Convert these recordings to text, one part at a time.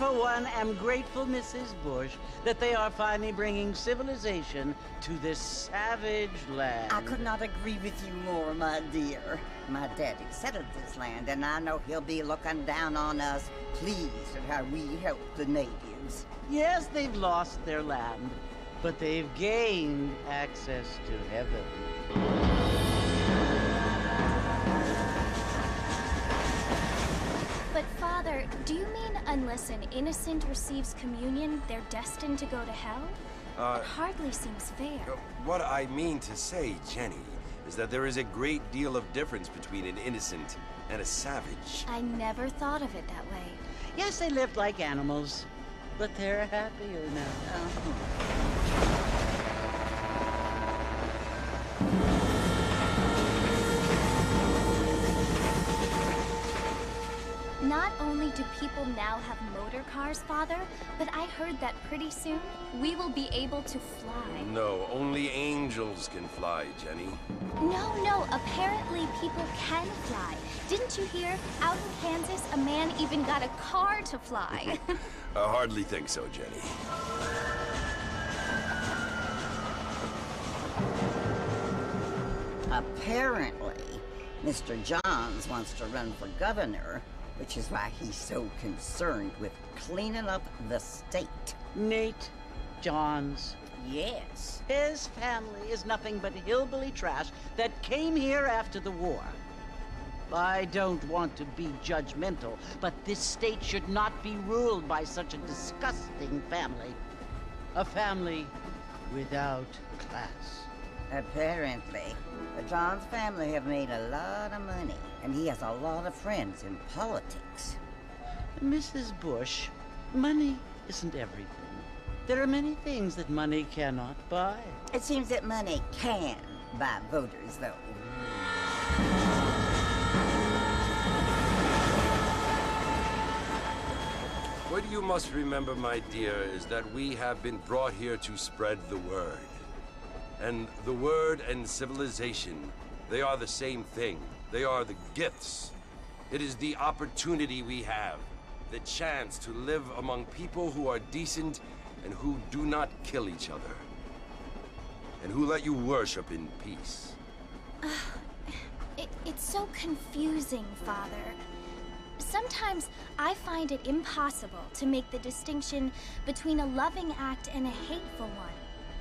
for one, am grateful, Mrs. Bush, that they are finally bringing civilization to this savage land. I could not agree with you more, my dear. My daddy settled this land, and I know he'll be looking down on us, pleased at how we help the natives. Yes, they've lost their land, but they've gained access to heaven. But Father, do you mean unless an innocent receives communion, they're destined to go to hell? It hardly seems fair. What I mean to say, Jenny, is that there is a great deal of difference between an innocent and a savage. I never thought of it that way. Yes, they lived like animals, but they're happier now. Not only do people now have motor cars, Father, but I heard that pretty soon we will be able to fly. No, only angels can fly, Jenny. No, apparently people can fly. Didn't you hear? Out in Kansas, a man even got a car to fly. I hardly think so, Jenny. Apparently, Mr. Johns wants to run for governor, which is why he's so concerned with cleaning up the state. Nate Johns. Yes. His family is nothing but hillbilly trash that came here after the war. I don't want to be judgmental, but this state should not be ruled by such a disgusting family. A family without class. Apparently. The Johns family have made a lot of money, and he has a lot of friends in politics. Mrs. Bush, money isn't everything. There are many things that money cannot buy. It seems that money can buy voters, though. What you must remember, my dear, is that we have been brought here to spread the word. And the word and civilization, they are the same thing. They are the gifts. It is the opportunity we have, the chance to live among people who are decent and who do not kill each other, and who let you worship in peace. It's so confusing, Father. Sometimes I find it impossible to make the distinction between a loving act and a hateful one.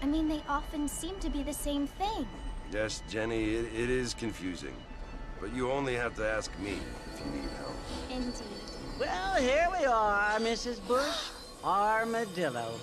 I mean, they often seem to be the same thing. Yes, Jenny, it is confusing. But you only have to ask me if you need help. Indeed. Well, here we are, Mrs. Bush. Armadillo.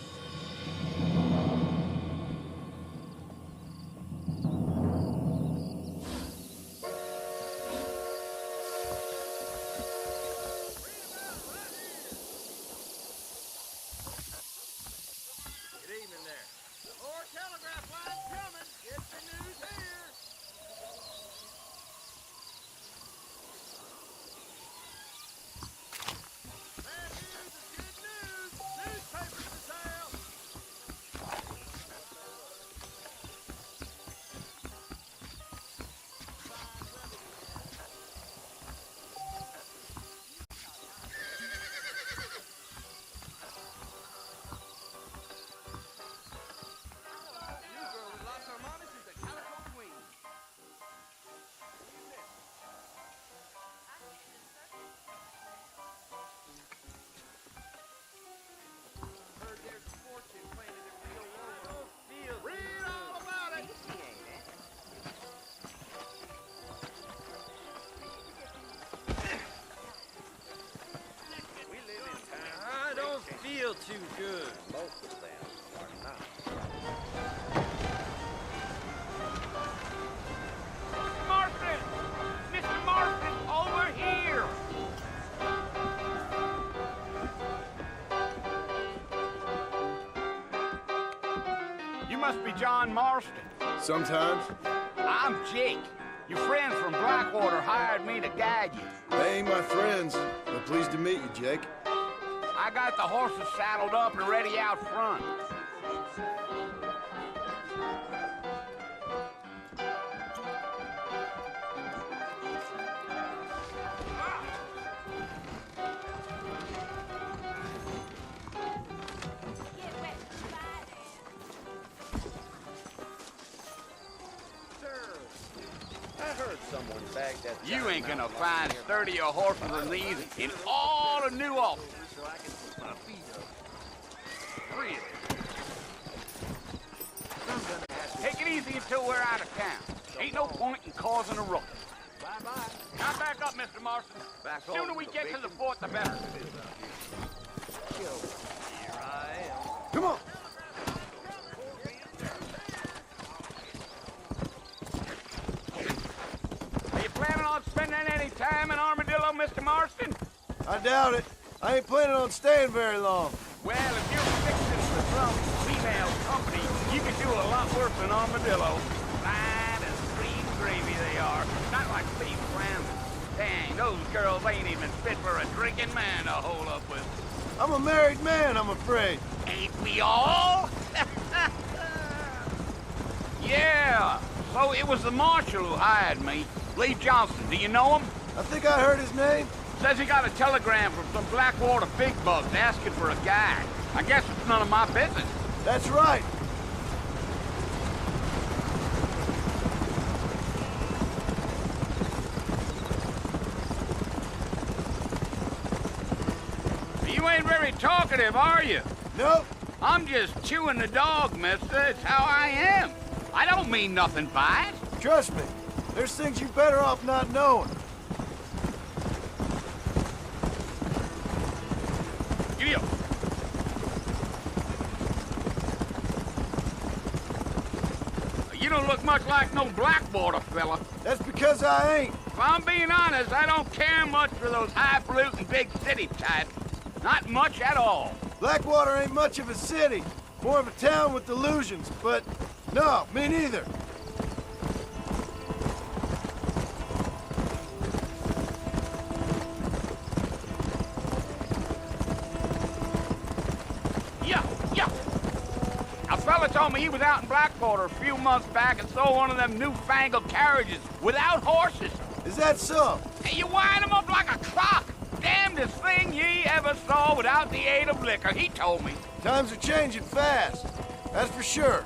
Feel too good. Most of them are not. Marston! Mr. Marston, over here! You must be John Marston. Sometimes. I'm Jake. Your friends from Blackwater hired me to guide you. They ain't my friends, but pleased to meet you, Jake. I got the horses saddled up and ready out front. someone bagged that. You ain't gonna find sturdier horses than these in all of New Albany. So I can put my feet up. Really? Take it easy until we're out of town. Ain't no point in causing a ruckus. Bye-bye. Now back up, Mr. Marston. Back The sooner we get to the fort, the better. Here I am. Come on. Are you planning on spending any time in Armadillo, Mr. Marston? I doubt it. I ain't planning on staying very long. Well, if you're fixing for some female company, you can do a lot worse than Armadillo. Fine as green gravy they are. Not like these friends. Dang, those girls ain't even fit for a drinking man to hole up with. I'm a married man, I'm afraid. Ain't we all? Yeah. So it was the marshal who hired me. Lee Johnson, do you know him? I think I heard his name. Says he got a telegram from some Blackwater big bugs asking for a guide. I guess it's none of my business. That's right. You ain't very talkative, are you? Nope. I'm just chewing the dog, mister. It's how I am. I don't mean nothing by it. Trust me. There's things you better off not knowing. Giddy up. You don't look much like no Blackwater fella. That's because I ain't. If I'm being honest, I don't care much for those highfalutin big city types. Not much at all. Blackwater ain't much of a city. More of a town with delusions, but no, me neither. Yeah. A fella told me he was out in Blackwater a few months back and saw one of them newfangled carriages without horses. Is that so? And you wind him up like a clock. Damnedest thing ye ever saw without the aid of liquor, he told me. Times are changing fast. That's for sure.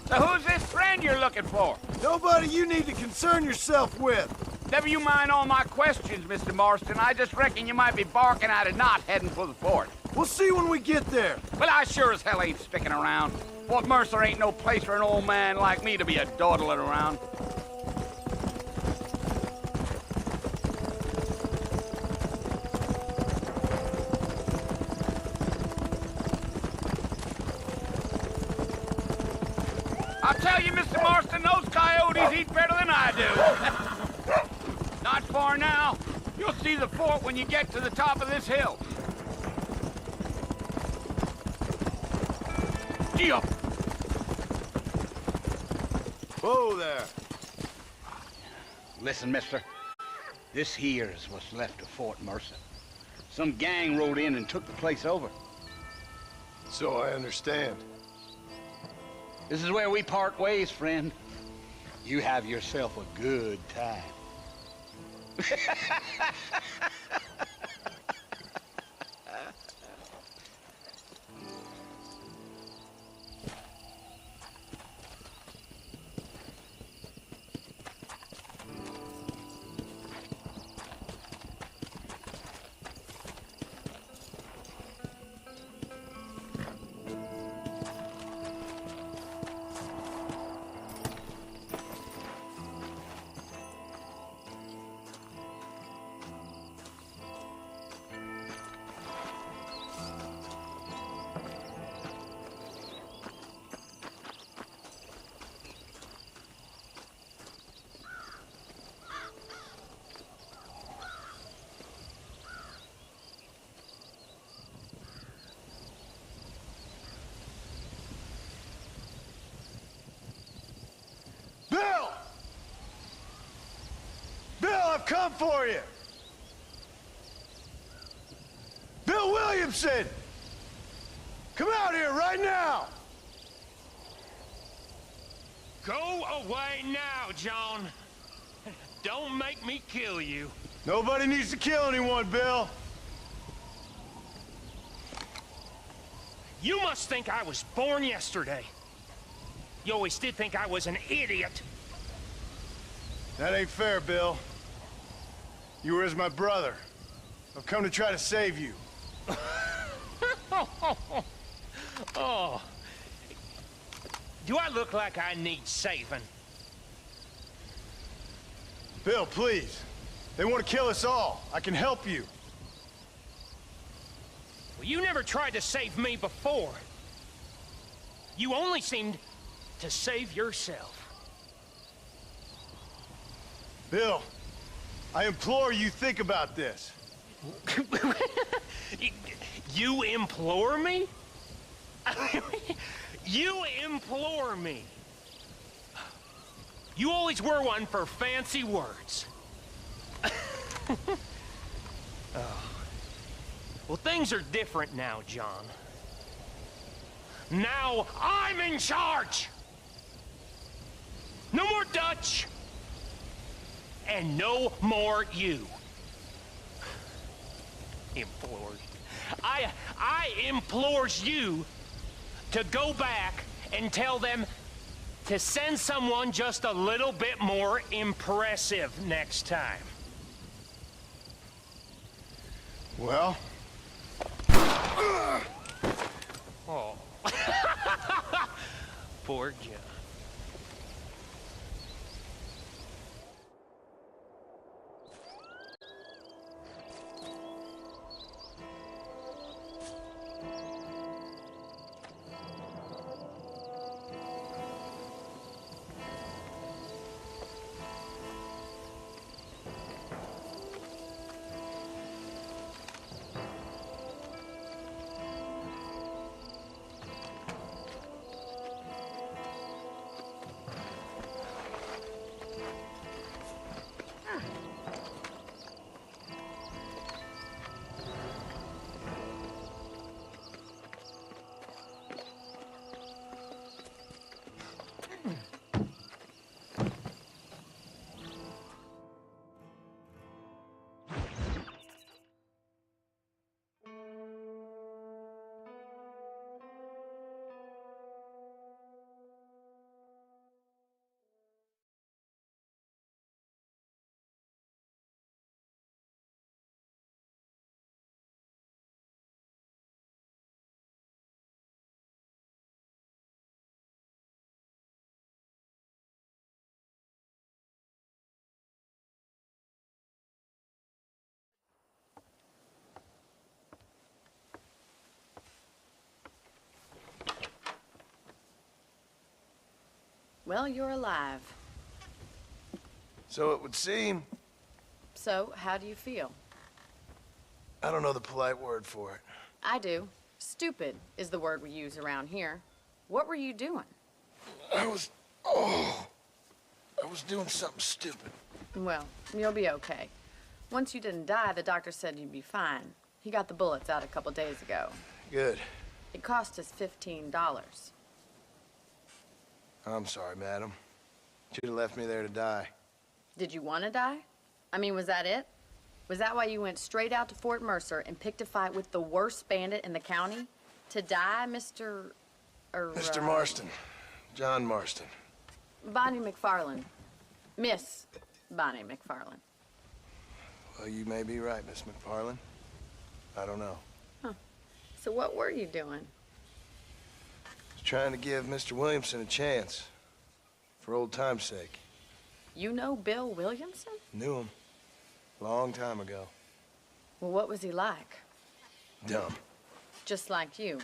So who's this friend you're looking for? Nobody you need to concern yourself with. Never you mind all my questions, Mr. Marston. I just reckon you might be barking at a knot heading for the fort. We'll see when we get there. Well, I sure as hell ain't sticking around. Fort Mercer ain't no place for an old man like me to be a dawdling around. I'll tell you, Mr. Marston, those coyotes eat better than I do. Not far now. You'll see the fort when you get to the top of this hill. Gee up. Whoa there. Listen, mister. This here is what's left of Fort Mercer. Some gang rode in and took the place over. So I understand. This is where we part ways, friend. You have yourself a good time. Bill! Bill, I've come for you! Bill Williamson! Come out here right now! Go away now, John. Don't make me kill you. Nobody needs to kill anyone, Bill. You must think I was born yesterday. You always did think I was an idiot. That ain't fair, Bill. You were as my brother. I've come to try to save you. Oh. Do I look like I need saving? Bill, please. They want to kill us all. I can help you. Well, you never tried to save me before. You only seemed to save yourself. Bill, I implore you think about this. You implore me? You implore me? You always were one for fancy words. Oh. Well, things are different now, John. Now I'm in charge! No more Dutch! And no more you. Implored. I implores you to go back and tell them to send someone just a little bit more impressive next time. Well? Oh. Poor John. Well, you're alive. So it would seem. So, how do you feel? I don't know the polite word for it. I do. Stupid is the word we use around here. What were you doing? I was doing something stupid. Well, you'll be okay. Once you didn't die, the doctor said you'd be fine. He got the bullets out a couple days ago. Good. It cost us $15. I'm sorry, madam. You'd have left me there to die. Did you want to die? I mean, was that it? Was that why you went straight out to Fort Mercer and picked a fight with the worst bandit in the county? To die, Mr. Mr. Marston. John Marston. Bonnie McFarland. Miss Bonnie McFarland. Well, you may be right, Miss McFarland. I don't know. Huh. So what were you doing? Trying to give Mr. Williamson a chance. For old time's sake. You know Bill Williamson? Knew him. Long time ago. Well, what was he like? Dumb. Just like you.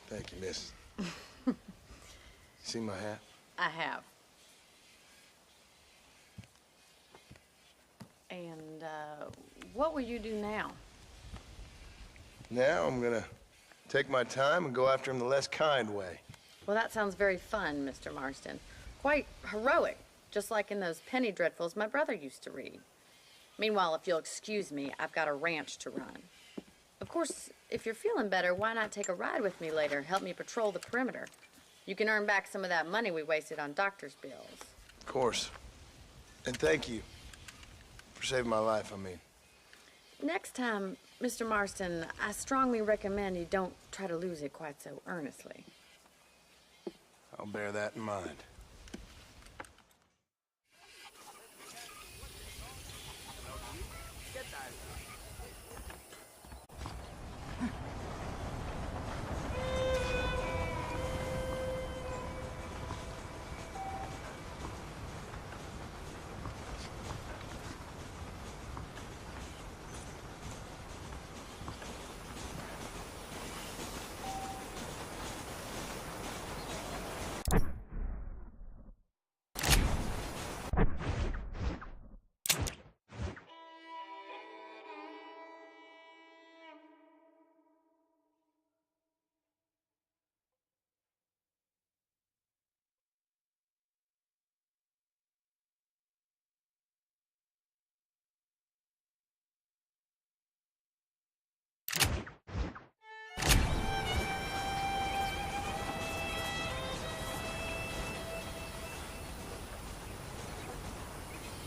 Thank you, miss. See my hat? I have. And, what will you do now? Now I'm gonna take my time and go after him the less kind way. Well, that sounds very fun, Mr. Marston. Quite heroic, just like in those penny dreadfuls my brother used to read. Meanwhile, if you'll excuse me, I've got a ranch to run. Of course, if you're feeling better, why not take a ride with me later, help me patrol the perimeter? You can earn back some of that money we wasted on doctor's bills. Of course. And thank you. For saving my life, I mean. Next time, Mr. Marston, I strongly recommend you don't try to lose it quite so earnestly. I'll bear that in mind.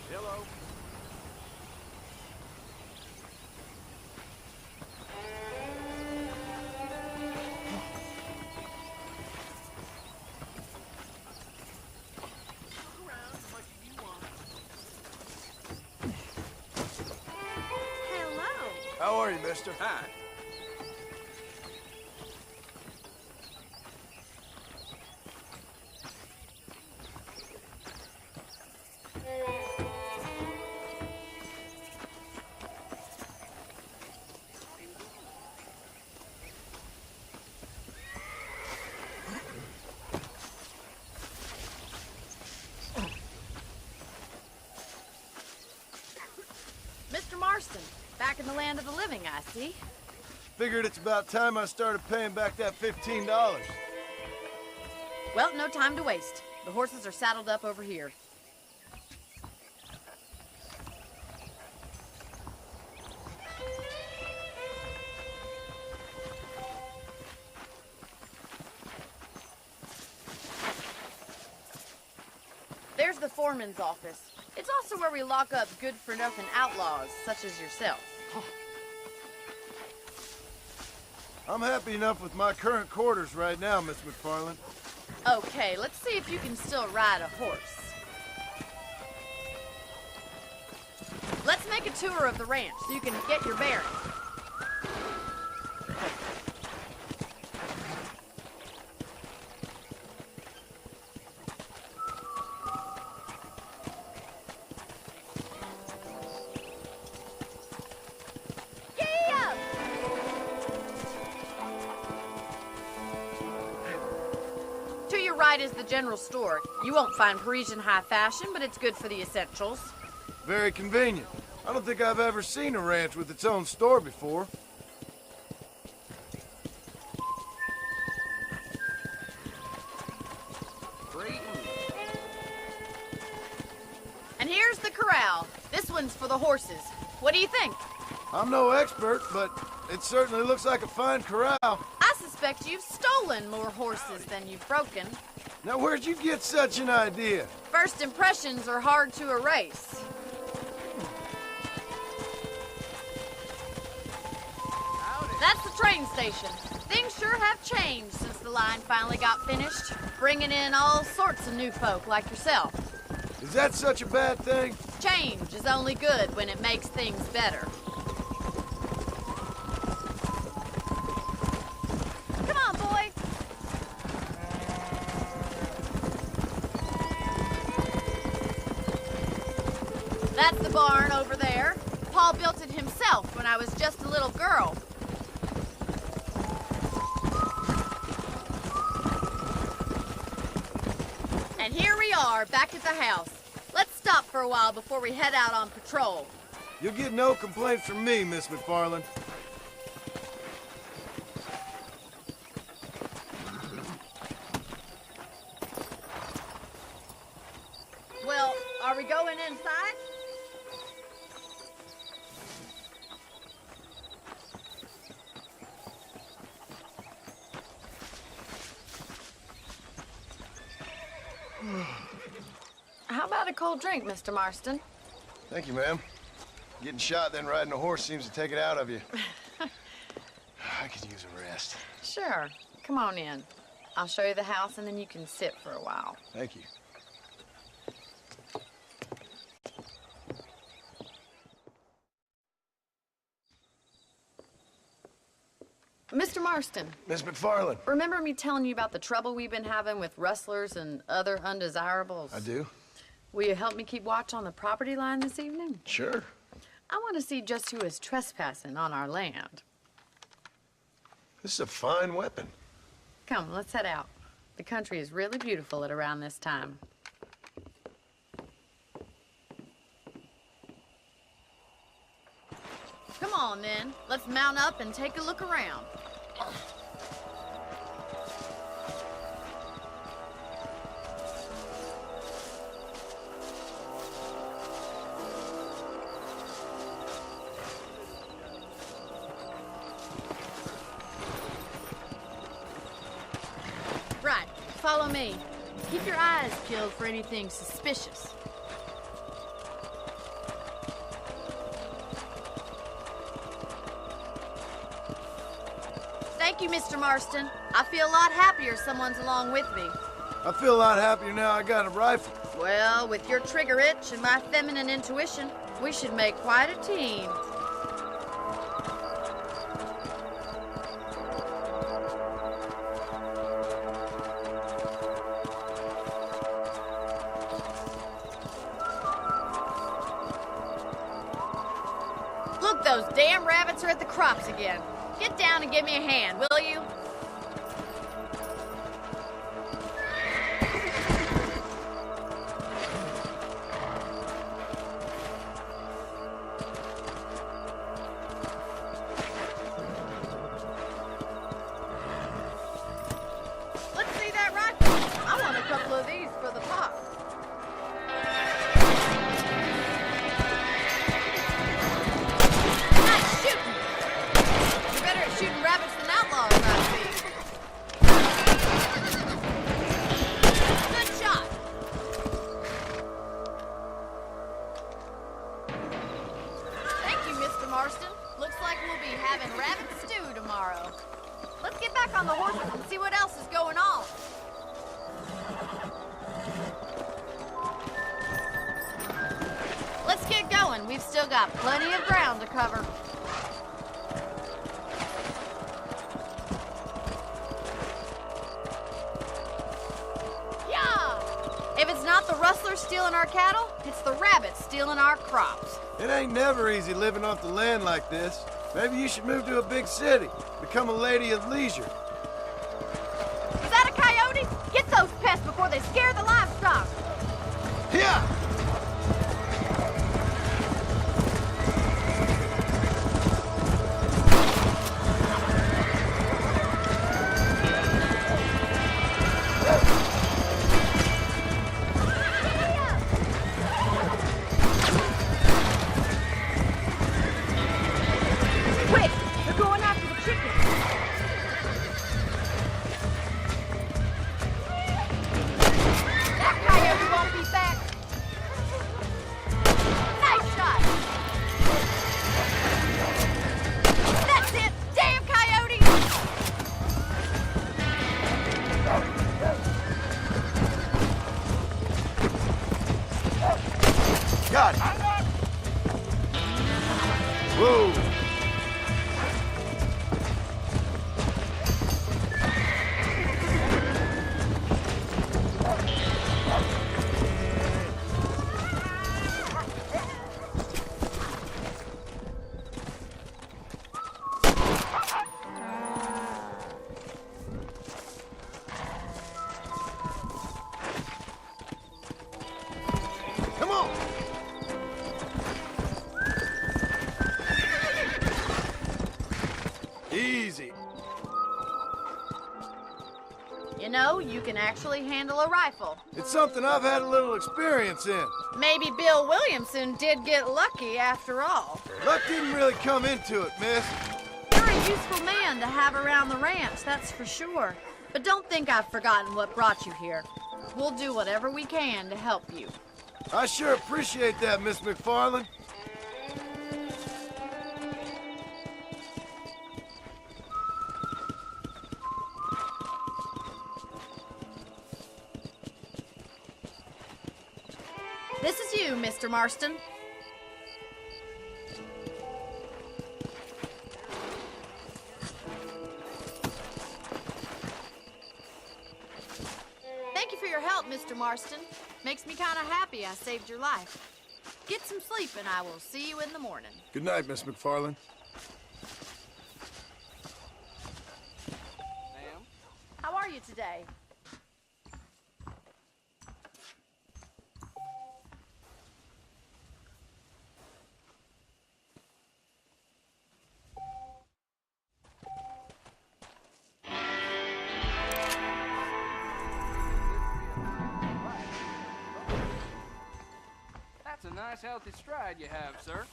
Hello. How are you, mister? Hi. Mr. Marston, back in the land of the living, I see. Figured it's about time I started paying back that $15. Well, no time to waste. The horses are saddled up over here. There's the foreman's office. It's also where we lock up good-for-nothing outlaws, such as yourself. I'm happy enough with my current quarters right now, Miss McFarland. Okay, let's see if you can still ride a horse. Let's make a tour of the ranch so you can get your bearings. Right is the general store. You won't find Parisian high fashion, but it's good for the essentials. Very convenient. I don't think I've ever seen a ranch with its own store before. And here's the corral. This one's for the horses. What do you think? I'm no expert, but it certainly looks like a fine corral. I suspect you've stolen more horses than you've broken. Now, where'd you get such an idea? First impressions are hard to erase. That's the train station. Things sure have changed since the line finally got finished, bringing in all sorts of new folk like yourself. Is that such a bad thing? Change is only good when it makes things better. Come on, boy. That's the barn over there. Paul built it himself when I was just a little girl. And here we are, back at the house. Let's stop for a while before we head out on patrol. You'll get no complaints from me, Miss McFarland. Well, are we going inside? How about a cold drink, Mr. Marston? Thank you, ma'am. Getting shot then riding a horse seems to take it out of you. I could use a rest. Sure. Come on in. I'll show you the house, and then you can sit for a while. Thank you. Mr. Marston. Miss McFarland. Remember me telling you about the trouble we've been having with rustlers and other undesirables? I do. Will you help me keep watch on the property line this evening? Sure. I want to see just who is trespassing on our land. This is a fine weapon. Come, let's head out. The country is really beautiful at around this time. Come on, then. Let's mount up and take a look around. Right. Follow me. Keep your eyes peeled for anything suspicious. Thank you, Mr. Marston. I feel a lot happier someone's along with me. I feel a lot happier now I got a rifle. Well, with your trigger itch and my feminine intuition, we should make quite a team. Look, those damn rabbits are at the crops again. Get down and give me a hand, will you? Let's see that rifle. I want a couple of these for the pop. Nice shooting. You're better at shooting rabbits than outlaws, I see. Good shot. Thank you, Mr. Marston. Looks like we'll be having rabbit stew tomorrow. Let's get back on the horses and see what else is going on. Let's get going. We've still got plenty of ground to cover. Yeah! If it's not the rustlers stealing our cattle, it's the rabbits stealing our crops. It ain't never easy living off the land like this. Maybe you should move to a big city. Become a lady of leisure. Is that a coyote? Get those pests before they scare the livestock. Yeah! Quick! They're going after the chickens. That coyote won't be back. Nice shot. That's it. Damn coyote. Got it. Whoa! Come on! Easy. You know, you can actually handle a rifle. It's something I've had a little experience in. Maybe Bill Williamson did get lucky after all. Luck didn't really come into it, miss. You're a useful man to have around the ranch, that's for sure. But don't think I've forgotten what brought you here. We'll do whatever we can to help you. I sure appreciate that, Miss McFarland. is you, Mr. Marston. Thank you for your help, Mr. Marston. Makes me kind of happy I saved your life. Get some sleep and I will see you in the morning. Good night, Miss McFarland. Ma'am? How are you today? That's a nice, healthy stride you have, sir.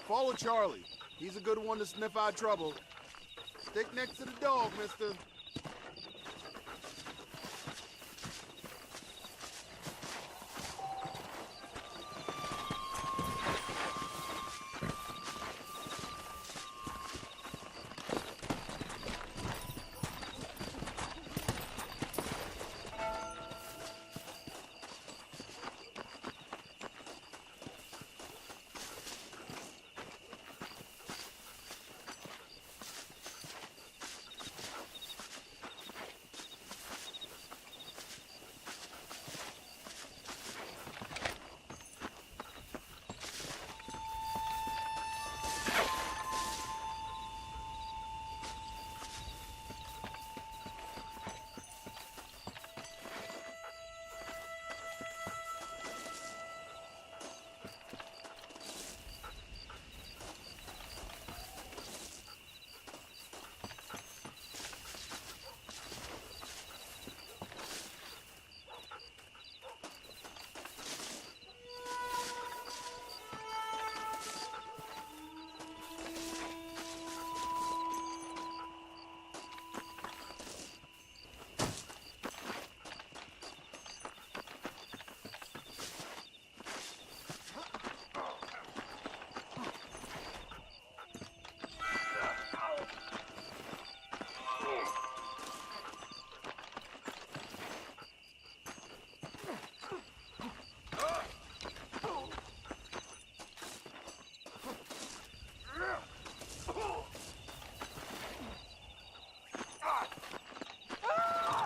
Follow Charlie. He's a good one to sniff out trouble. Stick next to the dog, mister.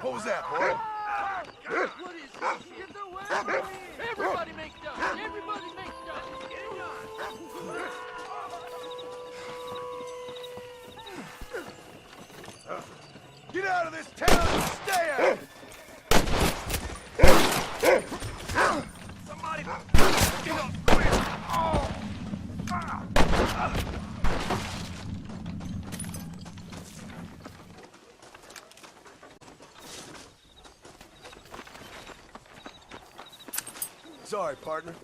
What was that, boy? What is this? Get away! Everybody make dust! Everybody make dust! Get out of this town and stay out! Somebody get up quick! Oh! Sorry, partner.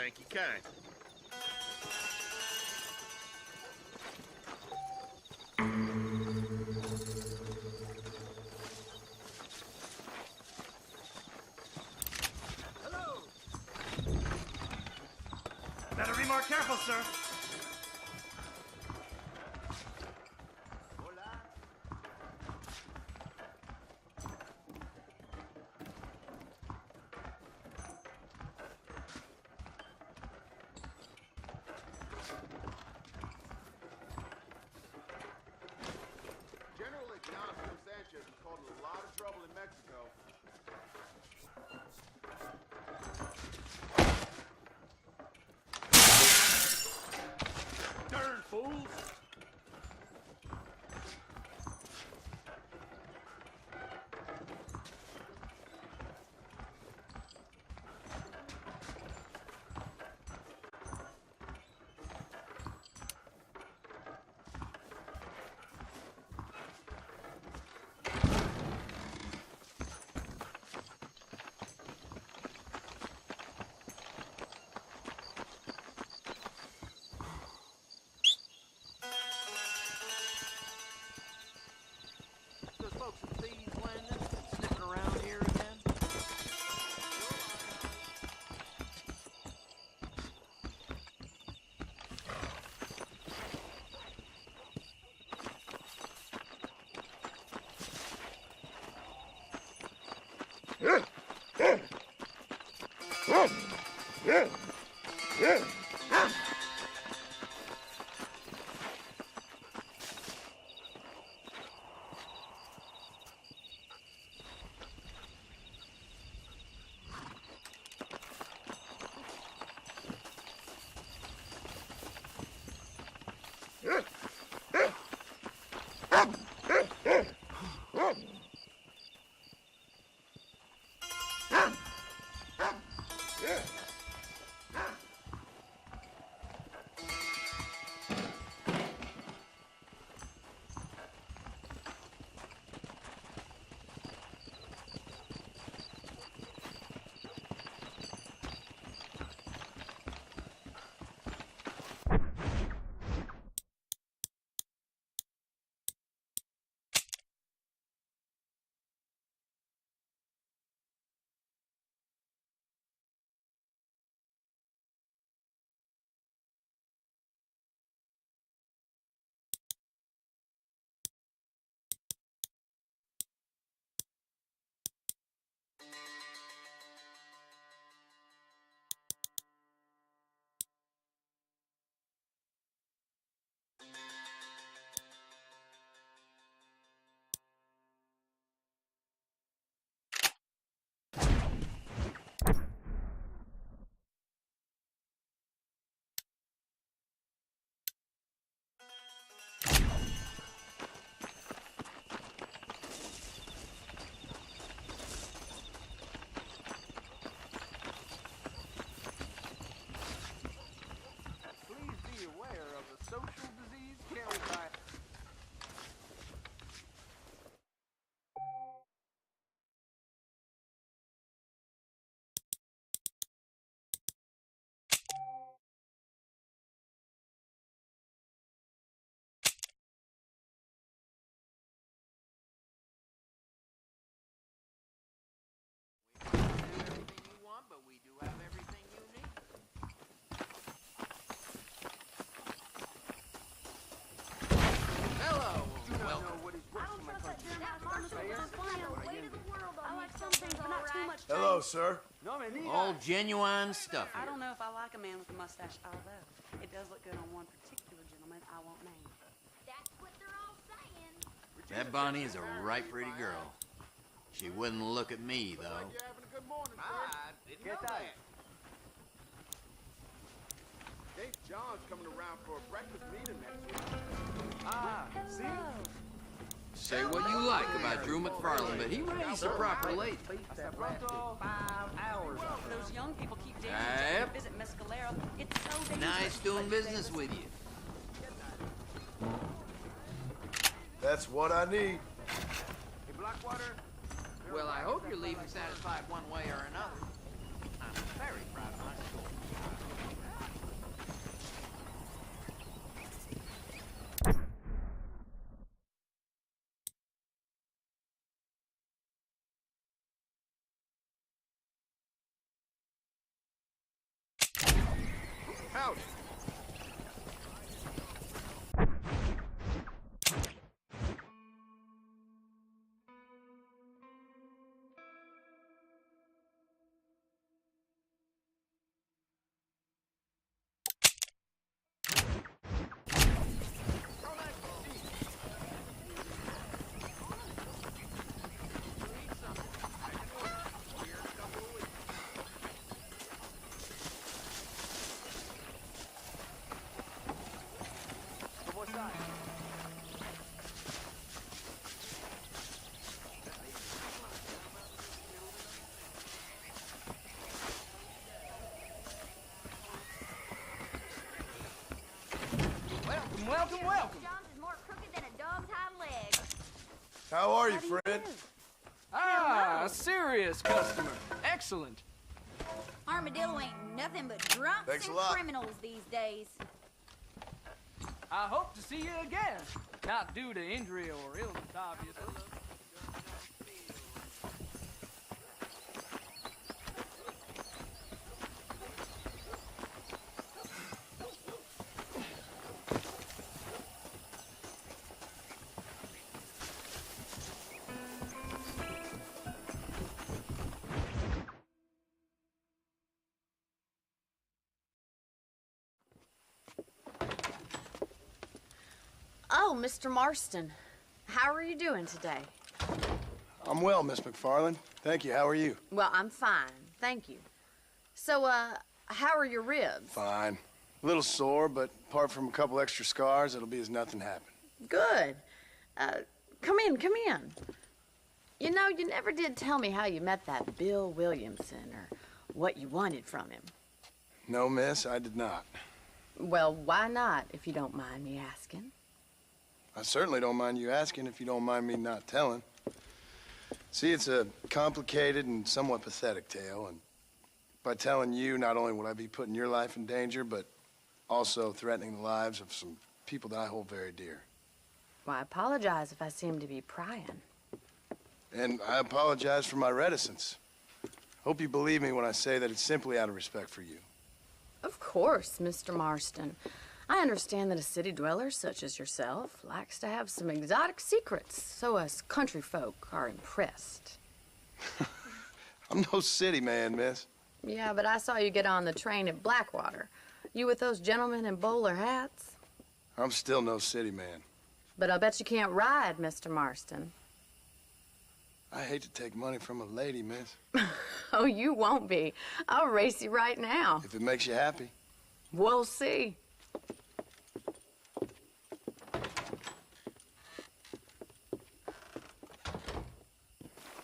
thank you kind. Better be more careful, sir. General Ignacio Sanchez is causing a lot of trouble in Mexico. Darn fools! Those folks at Thieves Landing sniffing around here again? Please be aware of the social disease carried by... We don't have everything you want, but we do have everything you need. Hello, welcome. Hello, sir. All genuine stuff I here. don't know if I like a man with a mustache, although it does look good on one particular gentleman I won't name. That's what they're all saying. That Bonnie is a right pretty girl. She wouldn't look at me, though. You're having a good morning, sir. I didn't know that. Dave John's coming around for a breakfast meeting next week. Ah, see? Say what you like about Drew McFarland, but he raised the proper lady. Pronto. 5 hours. Well, those young people keep dating each Yep. other to visit Mescalero. It's so dangerous. Nice doing business with you. That's what I need. Hey, Blackwater. Well, I hope you're leaving satisfied one way or another. I'm very proud of my school. Howdy. Welcome, welcome. John's is more crooked than a dog's hind leg. How are you, Fred? Ah, a serious customer. Excellent. Armadillo ain't nothing but drunks Thanks a and lot. criminals these days. I hope to see you again. Not due to injury or illness, obviously. Oh, Mr. Marston, how are you doing today? I'm well, Miss McFarland. Thank you. How are you? Well, I'm fine, thank you. So, how are your ribs? Fine. A little sore, but apart from a couple extra scars, it'll be as nothing happened. Good. Come in, come in. You know, you never did tell me how you met that Bill Williamson or what you wanted from him. No, miss, I did not. Well, why not, if you don't mind me asking? I certainly don't mind you asking if you don't mind me not telling. See, it's a complicated and somewhat pathetic tale, and by telling you, not only would I be putting your life in danger, but also threatening the lives of some people that I hold very dear. Well, I apologize if I seem to be prying. And I apologize for my reticence. Hope you believe me when I say that it's simply out of respect for you. Of course, Mr. Marston. I understand that a city dweller such as yourself likes to have some exotic secrets, so us country folk are impressed. I'm no city man, miss. Yeah, but I saw you get on the train at Blackwater. You with those gentlemen in bowler hats? I'm still no city man. But I'll bet you can't ride, Mr. Marston. I hate to take money from a lady, miss. Oh, you won't be. I'll race you right now. If it makes you happy. We'll see.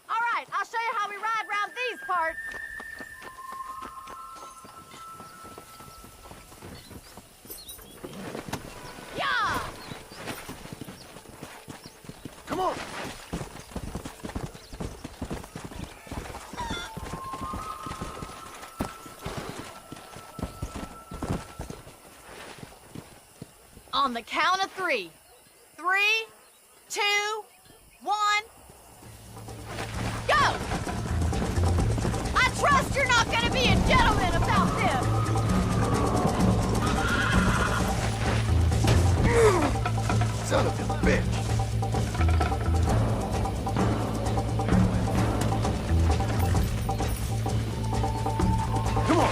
All right, I'll show you how we ride round these parts. Yeah! Come on! On the count of 3. 3, 2, 1. Go! I trust you're not gonna be a gentleman about this. Son of a bitch! Come on!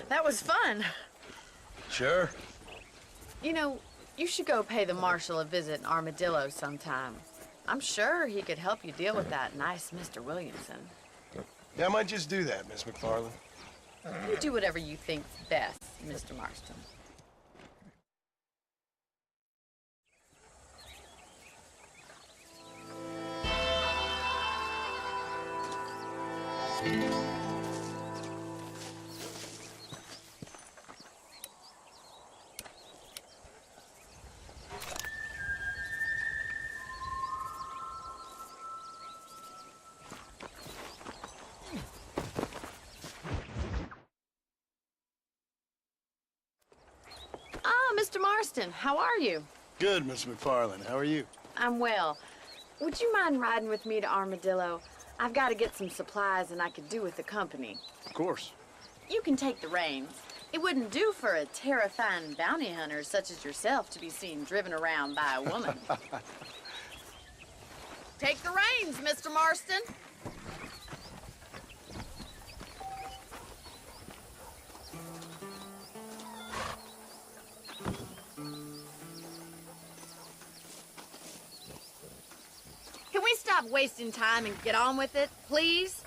That was fun. Sure. You know, you should go pay the Marshal a visit in Armadillo sometime. I'm sure he could help you deal with that nice Mr. Williamson. Yeah, I might just do that, Miss McFarland. You do whatever you think's best, Mr. Marston. Mr. Marston, how are you? Good, Miss McFarland. How are you? I'm well. Would you mind riding with me to Armadillo? I've got to get some supplies and I could do with the company. Of course. You can take the reins. It wouldn't do for a terrifying bounty hunter such as yourself to be seen driven around by a woman. Take the reins, Mr. Marston. Can we stop wasting time and get on with it, please?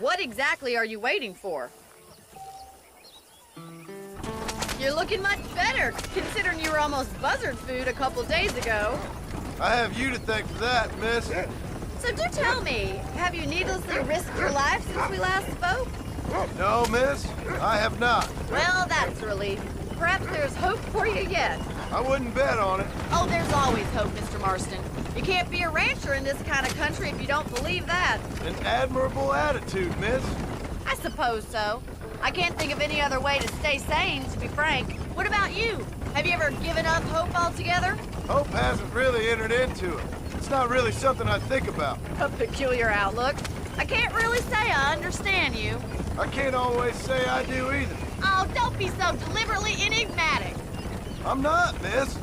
What exactly are you waiting for? You're looking much better, considering you were almost buzzard food a couple days ago. I have you to thank for that, miss. So do tell me, have you needlessly risked your life since we last spoke? No, miss, I have not. Well, that's a relief. Perhaps there's hope for you yet. I wouldn't bet on it. Oh, there's always hope, Mr. Marston. You can't be a rancher in this kind of country if you don't believe that. An admirable attitude, miss. I suppose so. I can't think of any other way to stay sane, to be frank. What about you? Have you ever given up hope altogether? Hope hasn't really entered into it. It's not really something I think about. A peculiar outlook. I can't really say I understand you. I can't always say I do either. Oh, don't be so deliberately enigmatic. I'm not, miss.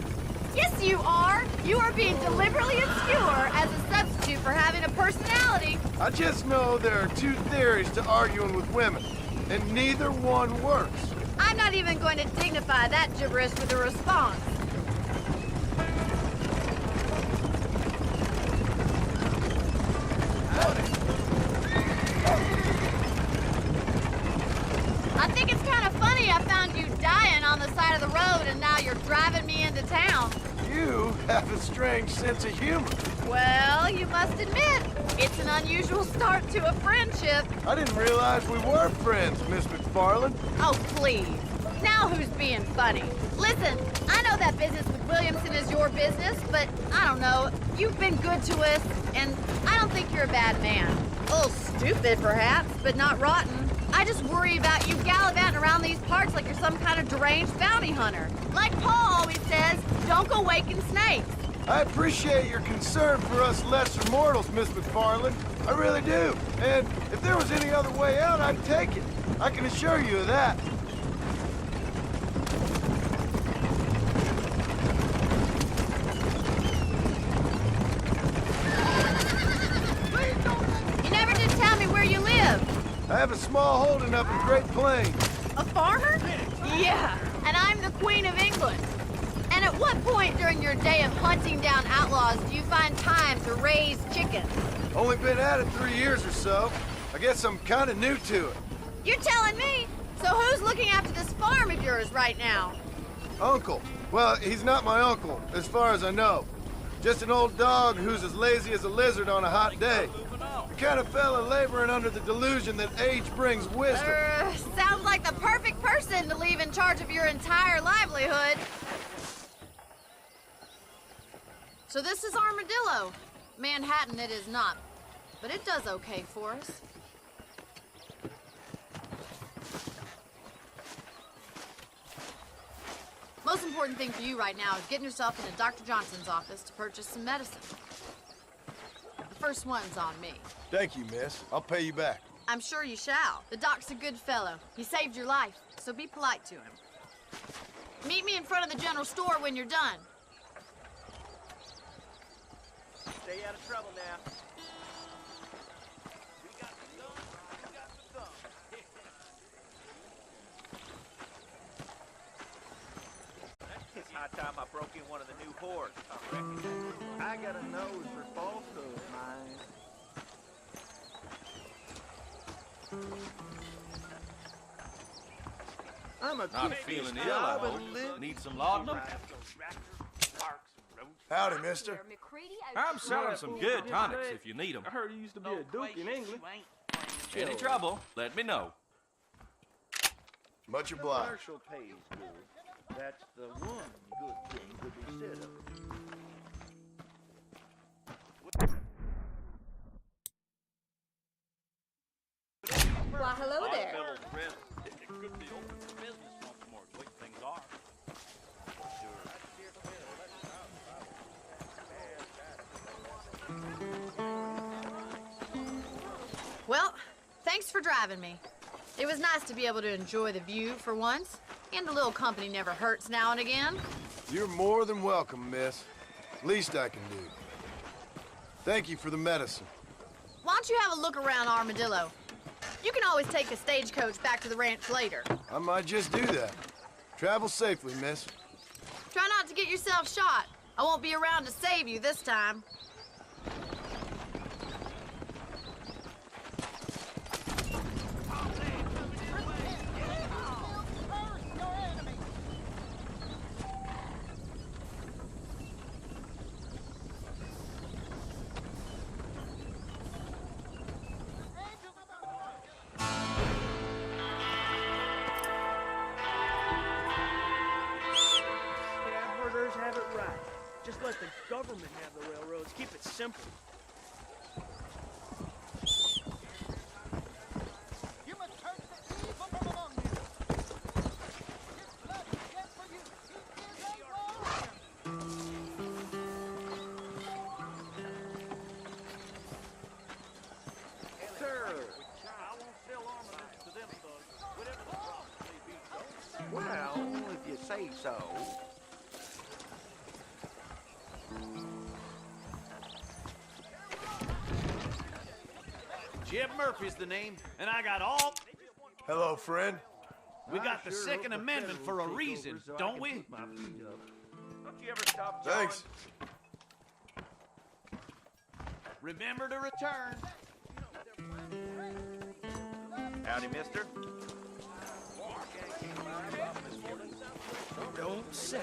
Yes, you are. You are being deliberately obscure as a substitute for having a personality. I just know there are two theories to arguing with women, and neither one works. I'm not even going to dignify that gibberish with a response. I think it's kind of funny I found you dying on the side of the road and now you're driving me into town. You have a strange sense of humor. Well, you must admit, it's an unusual start to a friendship. I didn't realize we were friends, Miss McFarland. Oh, please. Now who's being funny? Listen, I know that business with Williamson is your business, but I don't know. You've been good to us, and I don't think you're a bad man. A little stupid, perhaps, but not rotten. I just worry about you gallivanting around these parts like you're some kind of deranged bounty hunter. Like Paul always says, don't go waking snakes. I appreciate your concern for us lesser mortals, Miss McFarland. I really do. And if there was any other way out, I'd take it. I can assure you of that. You never did tell me where you live. I have a small holding up in Great Plains. A farmer? Yeah, and I'm the Queen of England. And at what point during your day of hunting down outlaws do you find time to raise chickens? Only been at it 3 years or so. I guess I'm kind of new to it. You're telling me? So who's looking after this farm of yours right now? Uncle. Well, he's not my uncle, as far as I know. Just an old dog who's as lazy as a lizard on a hot day. The kind of fella laboring under the delusion that age brings wisdom. Sounds like the perfect person to leave in charge of your entire livelihood. So this is Armadillo. Manhattan it is not, but it does okay for us. Most important thing for you right now is getting yourself into Dr. Johnson's office to purchase some medicine. The first one's on me. Thank you, miss. I'll pay you back. I'm sure you shall. The doc's a good fellow. He saved your life, so be polite to him. Meet me in front of the general store when you're done. Stay out of trouble now. It's high time I broke in one of the new whores, I reckon. I got a nose for falsehood, man. I'm a Not feeling ill, I hope. Need some laudanum? Howdy, mister. I'm selling some good tonics if you need them. I heard he used to be a duke in England. Any trouble, let me know. Much obliged. Commercial pays good. That's the one good thing to be said of it. Why, hello there. It could be open for business once more, the way things are. Well, thanks for driving me. It was nice to be able to enjoy the view for once, and a little company never hurts now and again. You're more than welcome, miss. Least I can do. Thank you for the medicine. Why don't you have a look around Armadillo? You can always take a stagecoach back to the ranch later. I might just do that. Travel safely, miss. Try not to get yourself shot. I won't be around to save you this time. Have it right. Just let the government have the railroads. Keep it simple. You must turn the evil from among you. His blood is shed for you. He is a warrior. Sir. I won't sell armaments to them thugs. Whatever the cost may be. Well, if you say so. Jeb Murphy's the name, and I got all... Hello, friend. We got the Second Amendment for a reason, don't we? Don't you ever stop, John? Thanks. Remember to return. Howdy, mister. Don't say.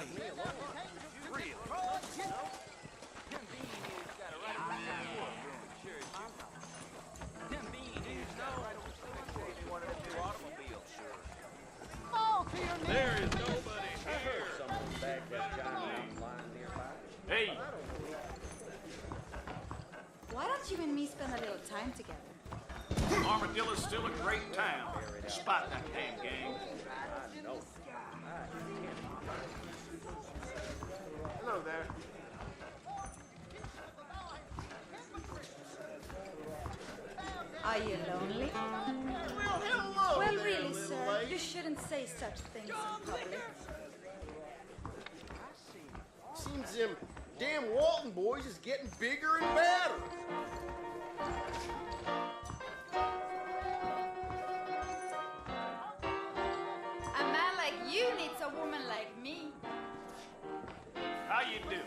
There is nobody here. Hey. Why don't you and me spend a little time together? Armadillo's still a great town, despite that damn gang. Hello there. Are you lonely? Well, hello Well, there, really, little sir, lady. you shouldn't say such things in public. Seems them damn Walton boys is getting bigger and badder. A man like you needs a woman like me. How you do?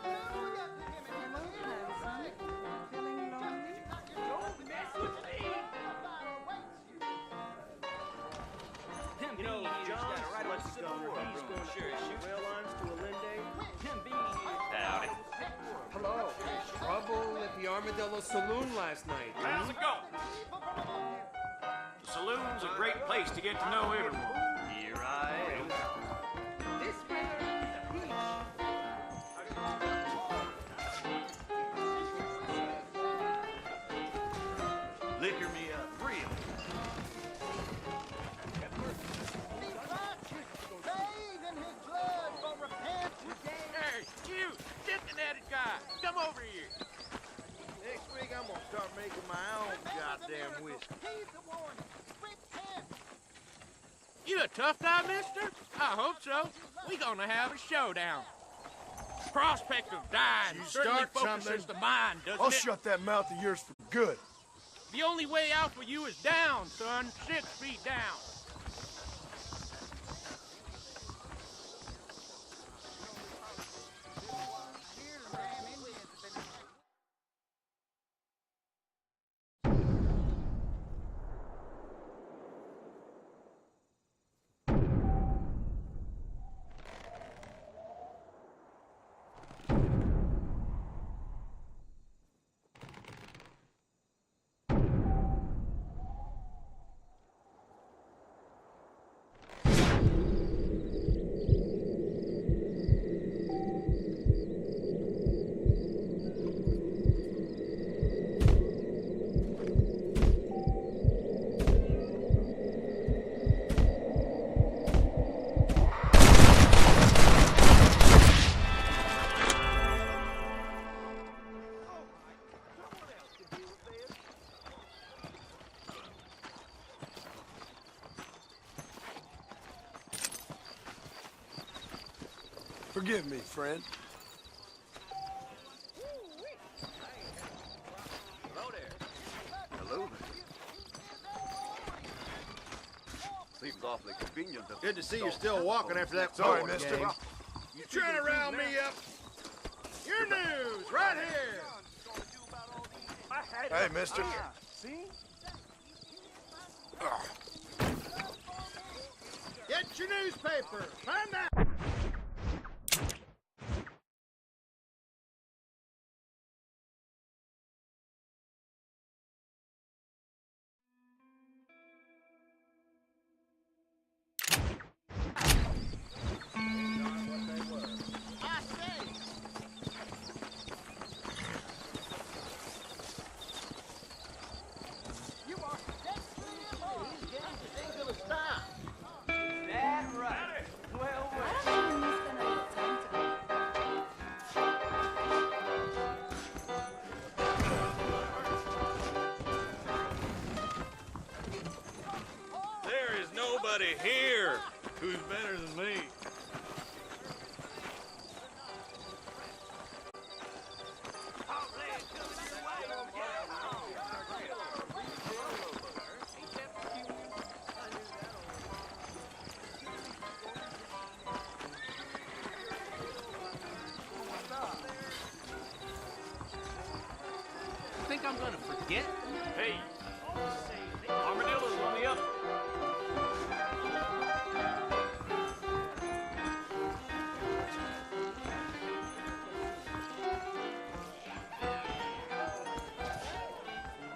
Hello, handsome. Feeling lonely? Don't mess with me. You know, John's what's the Civil War. He's going to rail lines to Allende. Howdy. Hello. Trouble at the Armadillo Saloon last night. How's it going? The saloon's a great place to get to know everyone. Here I am. This way is a peach. Liquor me up, real. Hey, you, Cincinnati guy, come over here. Next week I'm gonna start making my own goddamn whiskey. You a tough guy, mister? I hope so. We gonna have a showdown. Prospect of dying You certainly start focuses something, the mind, doesn't I'll it? shut that mouth of yours for good. The only way out for you is down, son. 6 feet down. Forgive me, friend. Hello there. Hello there. Seems awfully convenient. Good to see you're still walking after that Sorry, forward mister. game. You trying to round me up? Your news, right here. Hey, mister. See? Get your newspaper. Find out. There is nobody here who's better than me. Think I'm gonna forget? Hey, armadillos on the up.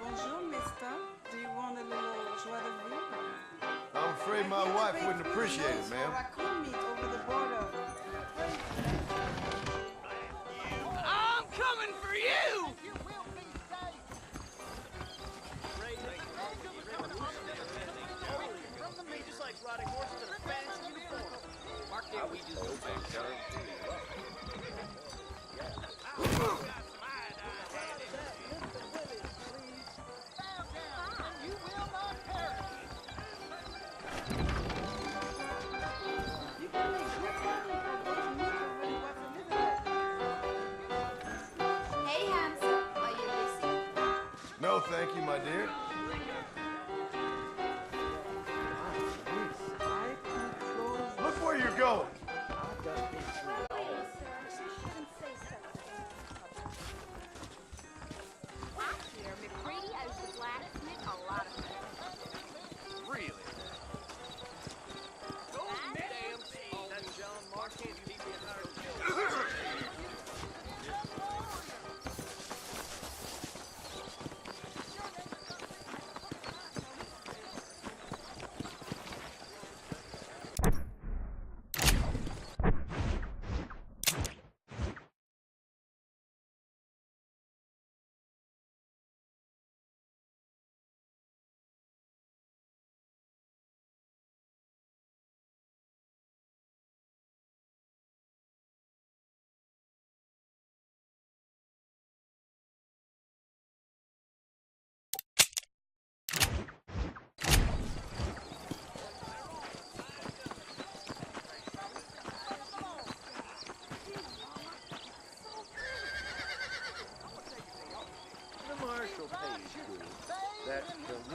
Bonjour, mister. Do you want a little joie de vivre? I'm afraid my wife wouldn't appreciate it, ma'am. Raccoon meat over the border. I'm coming for you! Just like riding horses in a fancy uniform. Why can't we just go back there?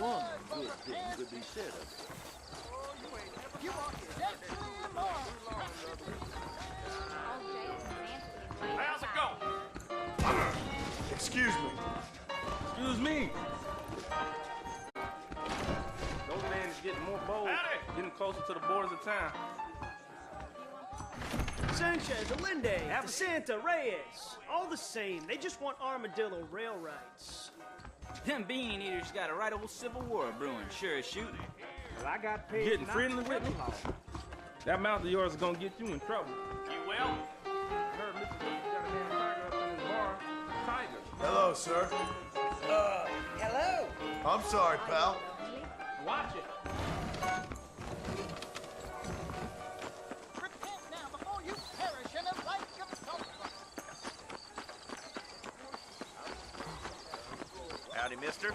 one good thing could be said of it. How's it going? Excuse me. Excuse me. Those man is getting more bold, getting closer to the borders of town. Sanchez, Allende, DeSanta, Reyes. All the same, they just want armadillo rail rights. Them bean eaters got a right old civil war brewing, sure as shooting. Well, I got paid. Getting friendly with me? That mouth of yours is gonna get you in trouble. You will? I heard Mr. Wilson got a damn tiger up in his bar. Tiger. Hello, sir. Hello. I'm sorry, pal. Watch it. Howdy, mister.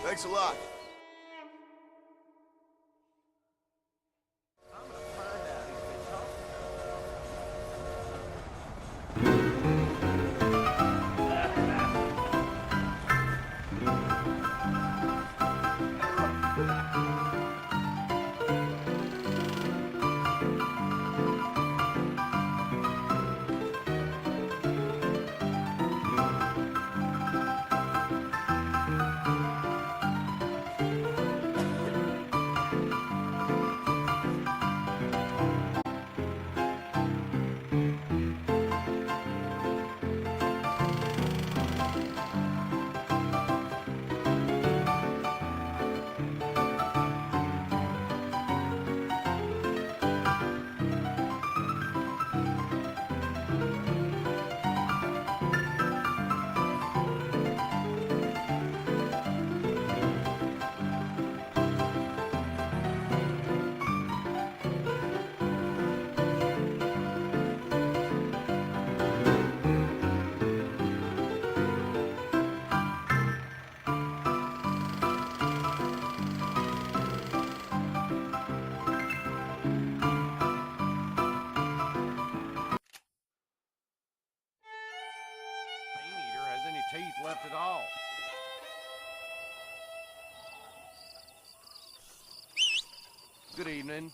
Thanks a lot. Teeth left at all. Good evening.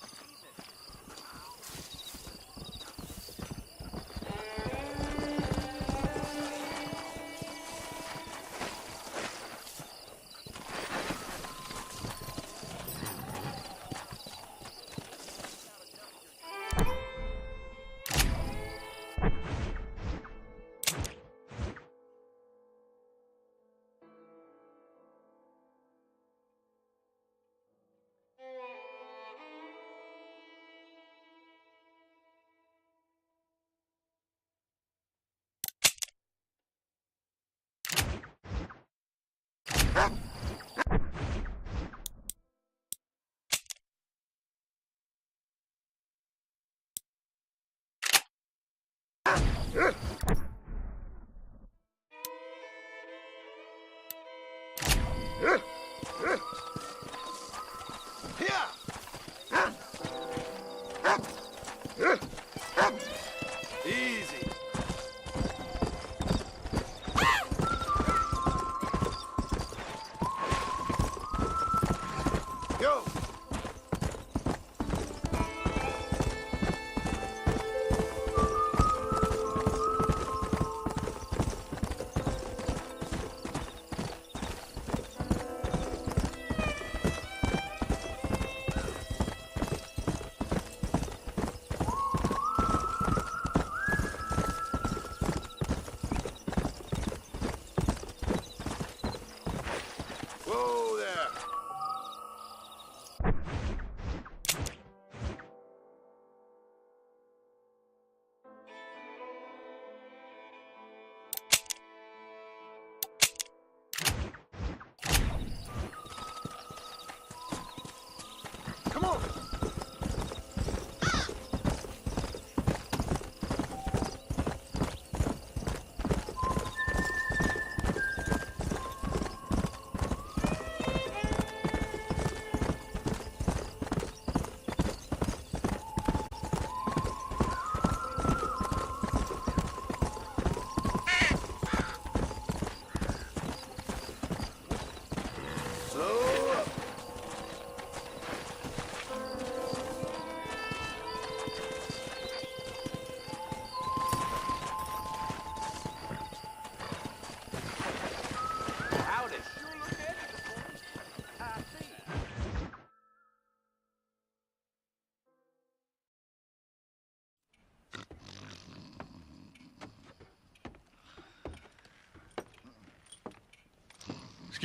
Easy.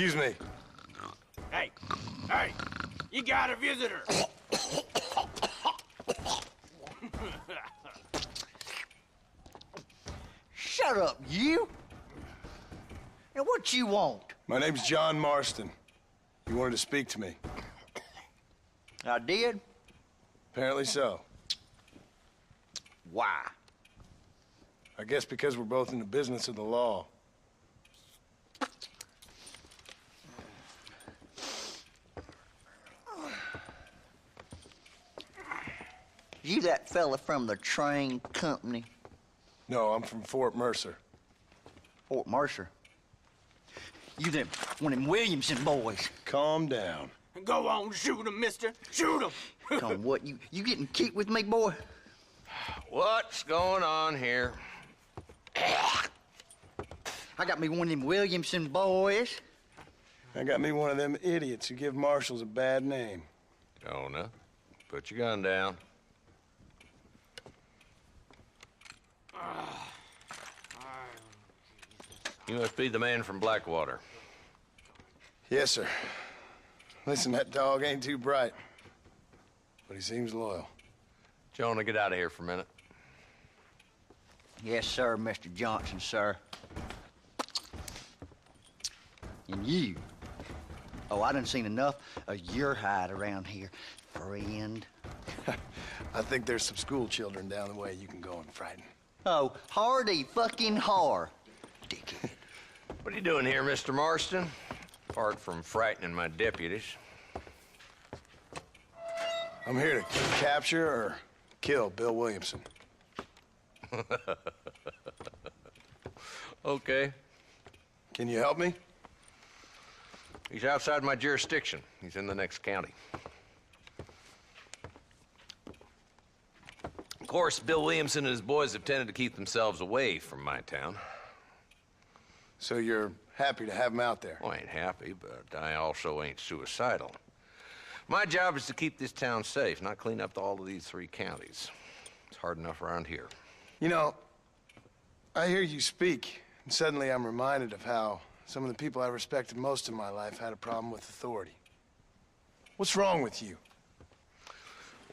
Excuse me. Hey, hey, you got a visitor. Shut up, you! Now, what you want? My name's John Marston. You wanted to speak to me. I did? Apparently so. Why? I guess because we're both in the business of the law. You that fella from the train company? No, I'm from Fort Mercer. Fort Mercer? You them, one of them Williamson boys. Calm down. Go on, shoot him, mister. Shoot him. Come on, what, you getting kicked with me, boy? What's going on here? I got me one of them Williamson boys. I got me one of them idiots who give marshals a bad name. Jonah, put your gun down. You must be the man from Blackwater. Yes, sir. Listen, that dog ain't too bright, but he seems loyal. Jonah, get out of here for a minute. Yes, sir, Mr. Johnson, sir. And you. Oh, I done seen enough of your hide around here, friend. I think there's some school children down the way you can go and frighten. Oh, hardy fucking har. What are you doing here, Mr. Marston? Apart from frightening my deputies. I'm here to capture or kill Bill Williamson. Okay. Can you help me? He's outside my jurisdiction. He's in the next county. Of course, Bill Williamson and his boys have tended to keep themselves away from my town. So you're happy to have him out there? Well, I ain't happy, but I also ain't suicidal. My job is to keep this town safe, not clean up all of these 3 counties. It's hard enough around here. You know, I hear you speak, and suddenly I'm reminded of how some of the people I respected most in my life had a problem with authority. What's wrong with you?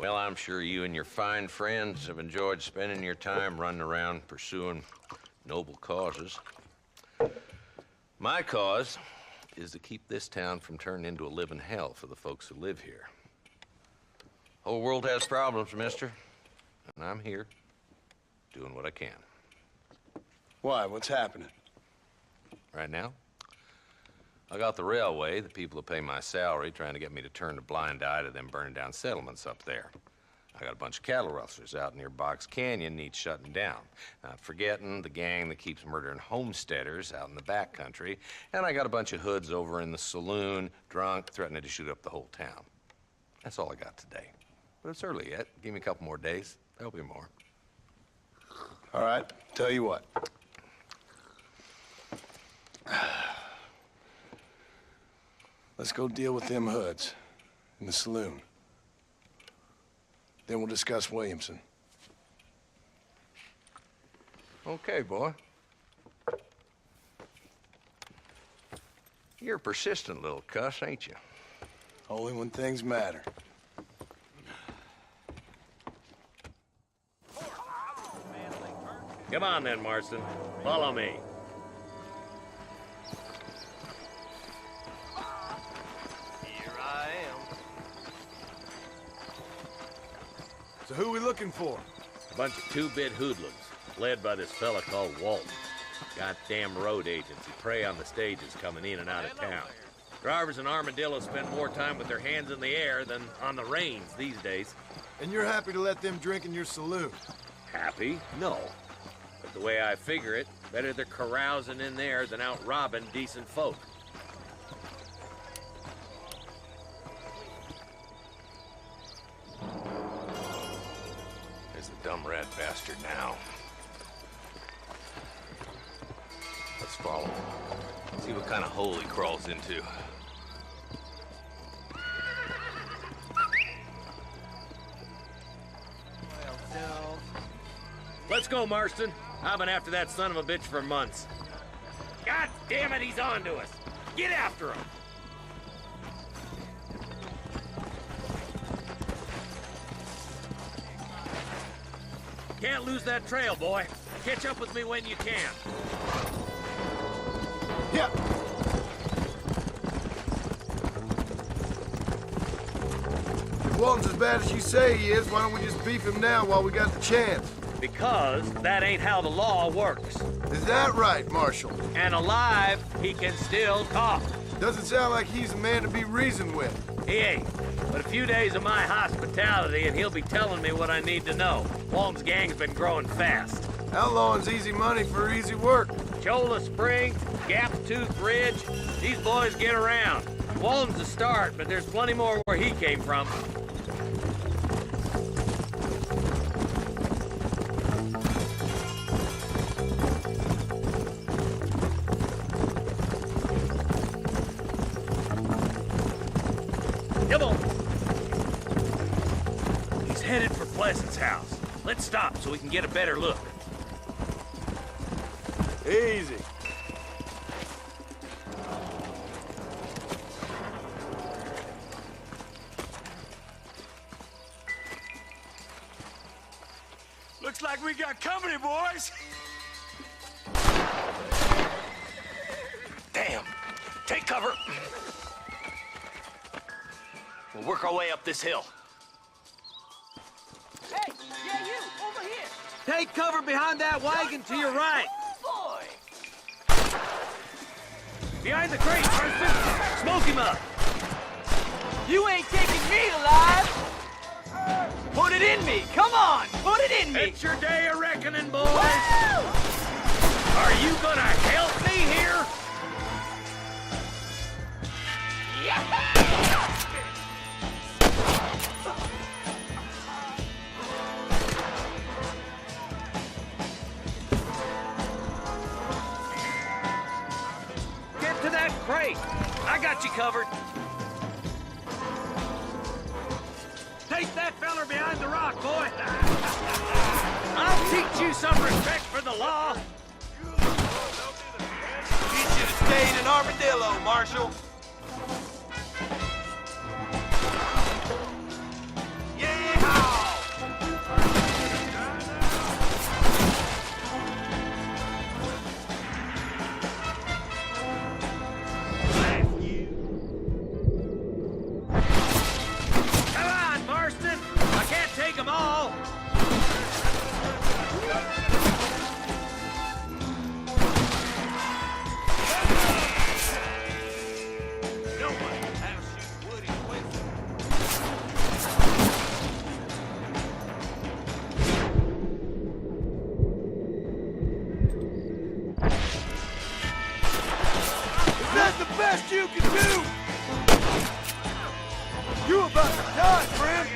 Well, I'm sure you and your fine friends have enjoyed spending your time running around pursuing noble causes. My cause is to keep this town from turning into a living hell for the folks who live here. Whole world has problems, mister, and I'm here doing what I can. Why? What's happening? Right now, I got the railway, the people who pay my salary, trying to get me to turn a blind eye to them burning down settlements up there. I got a bunch of cattle rustlers out near Box Canyon needs shutting down. Not forgetting the gang that keeps murdering homesteaders out in the backcountry. And I got a bunch of hoods over in the saloon, drunk, threatening to shoot up the whole town. That's all I got today. But it's early yet. Give me a couple more days. There'll be more. All right, tell you what. Let's go deal with them hoods in the saloon. Then we'll discuss Williamson. Okay, boy. You're a persistent little cuss, ain't you? Only when things matter. Come on then, Marston. Follow me. Here I am. So who we looking for? A bunch of 2-bit hoodlums, led by this fella called Walton. Goddamn road agents who prey on the stages coming in and out of town. Drivers in Armadillo spend more time with their hands in the air than on the reins these days. And you're happy to let them drink in your saloon? Happy? No. But the way I figure it, better they're carousing in there than out robbing decent folk. There's the dumb rat bastard now. Let's follow him. See what kind of hole he crawls into. Let's go, Marston. I've been after that son of a bitch for months. God damn it, he's on to us. Get after him! Can't lose that trail, boy. Catch up with me when you can. Yeah. If Walton's as bad as you say he is, why don't we just beef him now while we got the chance? Because that ain't how the law works. Is that right, Marshal? And alive, he can still talk. Doesn't sound like he's a man to be reasoned with. He ain't. But a few days of my hospitality and he'll be telling me what I need to know. Walton's gang's been growing fast. Outlawing's easy money for easy work. Cholla Springs, Gap Tooth Ridge, these boys get around. Walton's the start, but there's plenty more where he came from. Come on. He's headed for Pleasant's house. Let's stop so we can get a better look. Easy. Looks like we got company, boys. Damn. Take cover. We'll work our way up this hill. Hey, yeah, you, over here. Take cover behind that wagon to your right. Boy. Behind the crate, Marston. Smoke him up. You ain't taking me alive. Put it in me. Come on, put it in me. It's your day of reckoning, boys. Woo! Are you gonna help me here? Get to that crate. I got you covered. Take that feller behind the rock, boy. I'll teach you some respect for the law. You should have stayed in Armadillo, Marshal. Take them all! No one knows how to shoot Woody with. Is that the best you can do? You about to die, friend.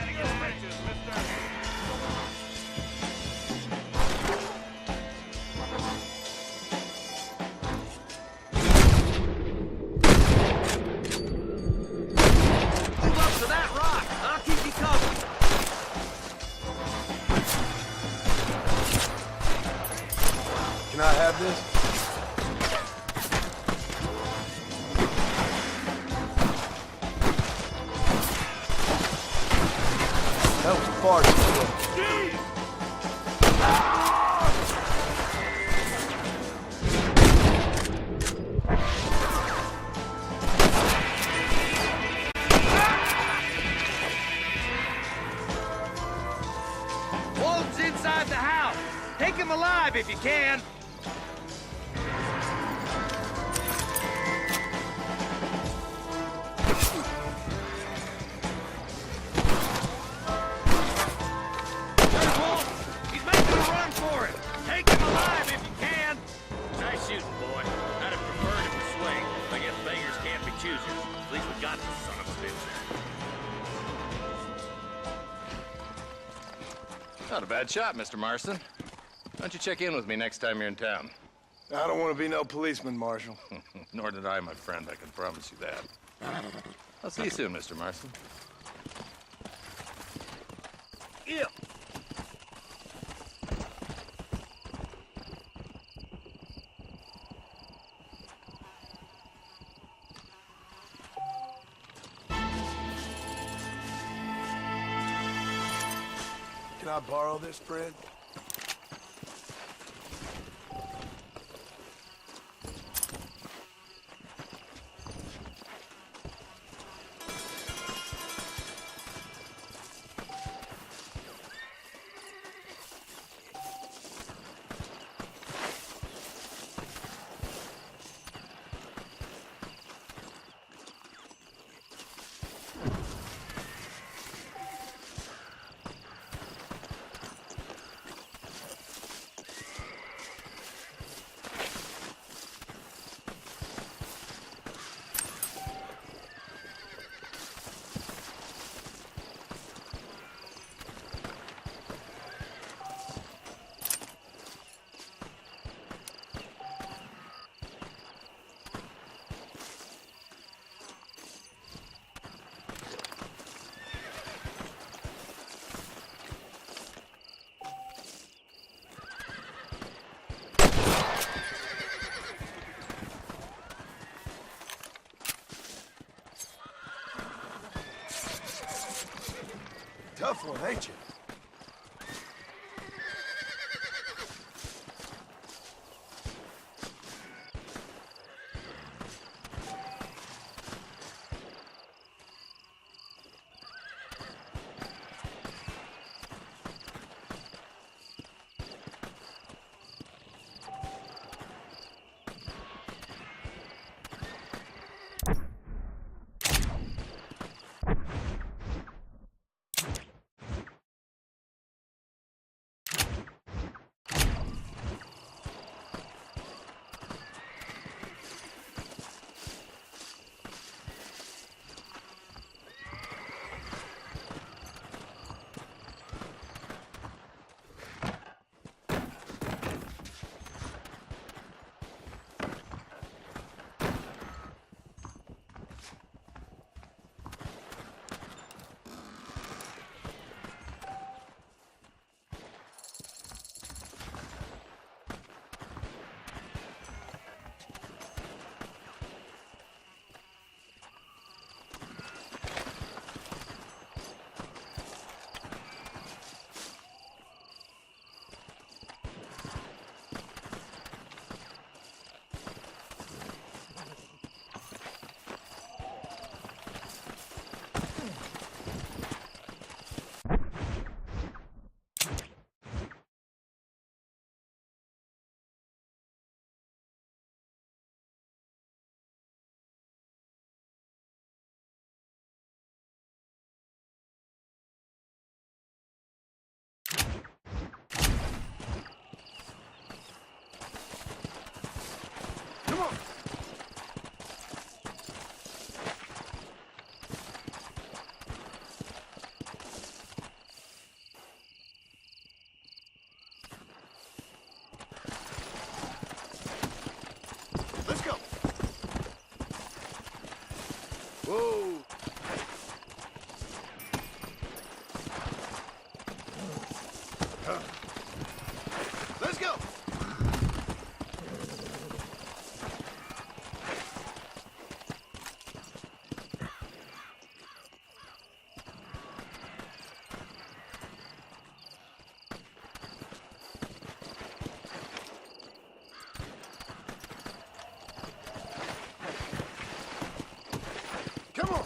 Can I have this? That was far too quick. Walton's inside the house. Take him alive if you can. There's Walton. He's making a run for it. Take him alive if you can. Nice shooting, boy. I'd have preferred it to swing. I guess beggars can't be choosers. At least we got this son of a bitch. Not a bad shot, Mr. Marston. Why don't you check in with me next time you're in town? I don't want to be no policeman, Marshal. Nor did I, my friend. I can promise you that. I'll see you soon, Mr. Marston. Yeah. I borrow this, Fred? Tough one, ain't you? Whoa! Let's go! Come on!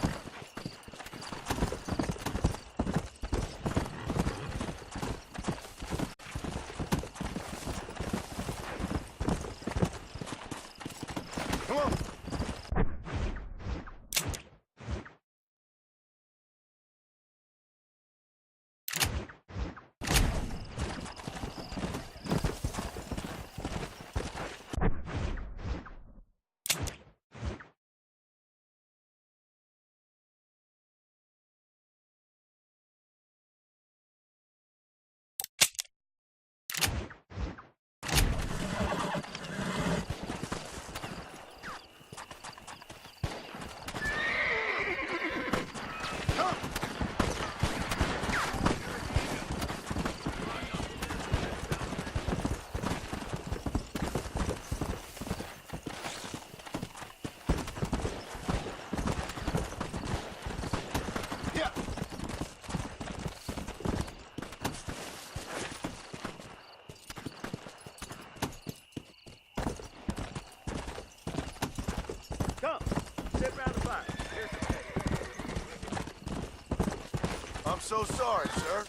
Come on! so sorry, sir.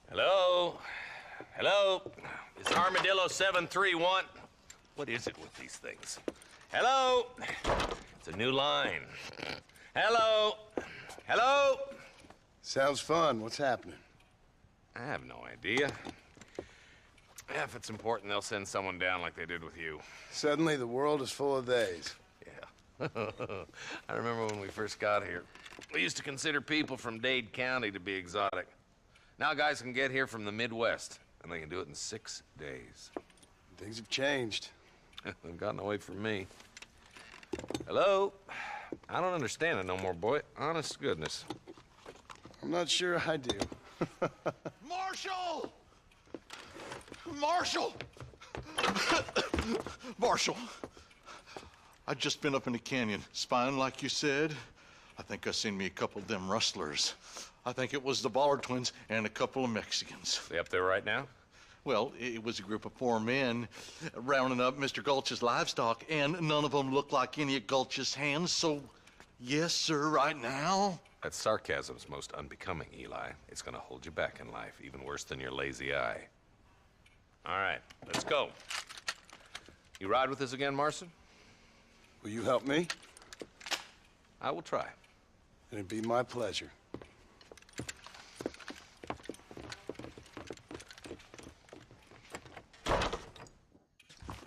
Hello? Hello? It's Armadillo 731. What is it with these things? Hello? It's a new line. Hello? Hello? Sounds fun. What's happening? I have no idea. Yeah, if it's important, they'll send someone down like they did with you. Suddenly, the world is full of theys. Yeah. I remember when we first got here. We used to consider people from Dade County to be exotic. Now guys can get here from the Midwest, and they can do it in 6 days. Things have changed. They've gotten away from me. Hello? I don't understand it no more, boy. Honest to goodness. I'm not sure I do. Marshal! Marshal! Marshal! I'd just been up in the canyon, spying like you said. I think I seen me a couple of them rustlers. I think it was the Ballard twins and a couple of Mexicans. They up there right now? Well, it was a group of poor men rounding up Mr. Gulch's livestock, and none of them looked like any of Gulch's hands, so yes, sir, right now. That sarcasm's most unbecoming, Eli. It's gonna hold you back in life, even worse than your lazy eye. All right, let's go. You ride with us again, Marston? Will you help me? I will try. It'd be my pleasure.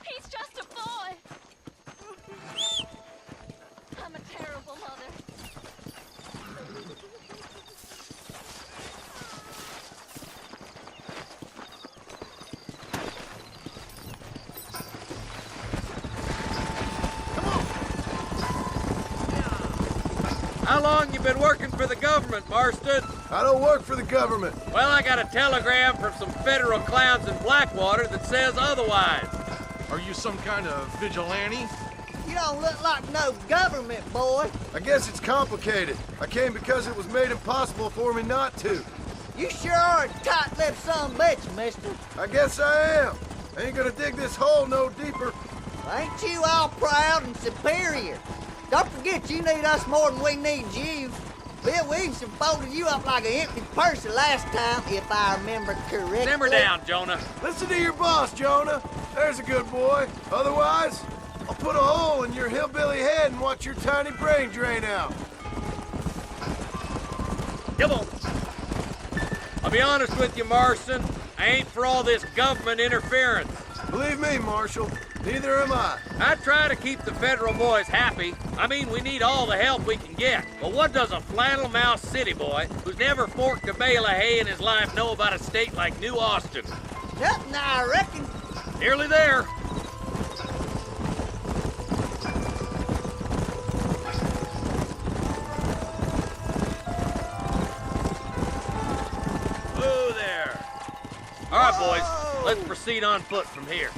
He's just a boy. I'm a terrible mother. How long you been working for the government, Marston? I don't work for the government. Well, I got a telegram from some federal clowns in Blackwater that says otherwise. Are you some kind of vigilante? You don't look like no government boy. I guess it's complicated. I came because it was made impossible for me not to. You sure are a tight-lipped son of a bitch, mister. I guess I am. I ain't gonna dig this hole no deeper. Ain't you all proud and superior? Don't forget you need us more than we need you. Bill Williamson folded you up like an empty purse the last time, if I remember correctly. Simmer down, Jonah. Listen to your boss, Jonah. There's a good boy. Otherwise, I'll put a hole in your hillbilly head and watch your tiny brain drain out. Come on. I'll be honest with you, Marston. I ain't for all this government interference. Believe me, Marshal, neither am I. I try to keep the federal boys happy. I mean, we need all the help we can get. But what does a flannel-mouthed city boy who's never forked a bale of hay in his life know about a state like New Austin? Nothing, I reckon. Nearly there. All right, boys. Let's proceed on foot from here.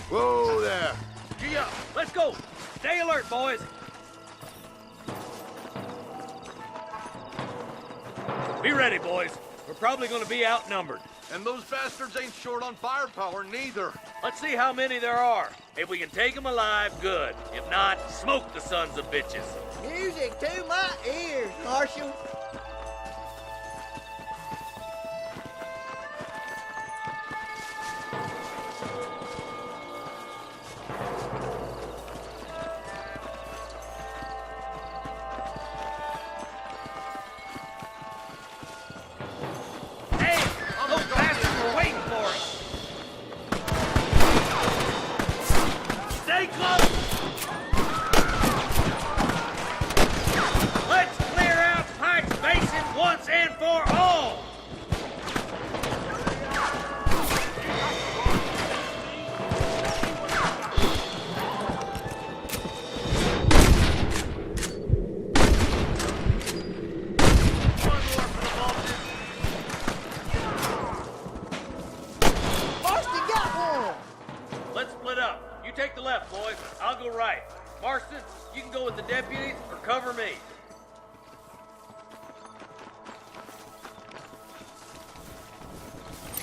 Whoa there. Gee up. Let's go. Stay alert, boys. Be ready, boys. We're probably going to be outnumbered. And those bastards ain't short on firepower, neither. Let's see how many there are. If we can take them alive, good. If not, smoke the sons of bitches. Music to my ears, Marshal. Stay close! Let's clear out Pike's Basin once and for all! Marston got one! Let's split up. You take the left, boys. I'll go right. Marston, you can go with the deputies or cover me.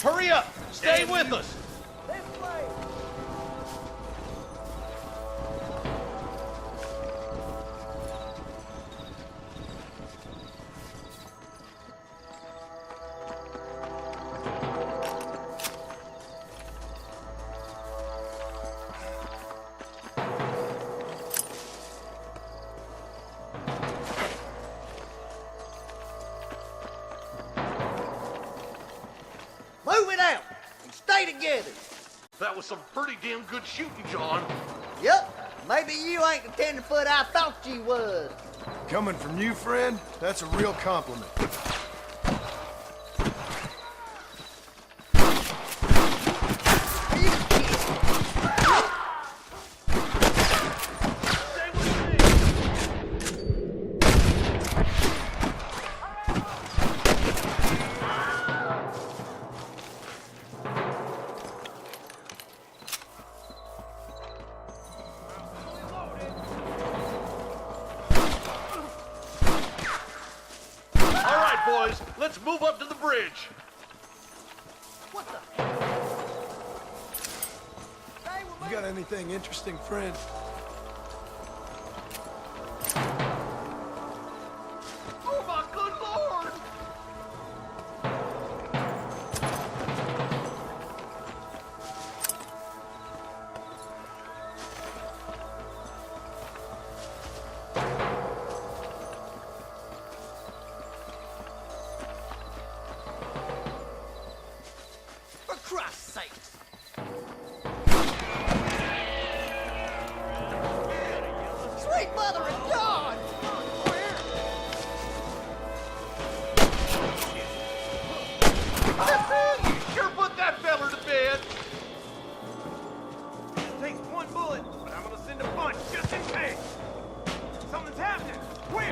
Hurry up! Stay with us! This way! Move it out and stay together. That was some pretty damn good shooting, John. Yup, maybe you ain't the tenderfoot I thought you was. Coming from you, friend, that's a real compliment. All right, boys, let's move up to the bridge. You got anything interesting, friend? Oh, my good Lord! For Christ's sake. Sweet mother of God! You sure put that feller to bed. Takes one bullet, but I'm gonna send a bunch just in case. Something's happening. Quick!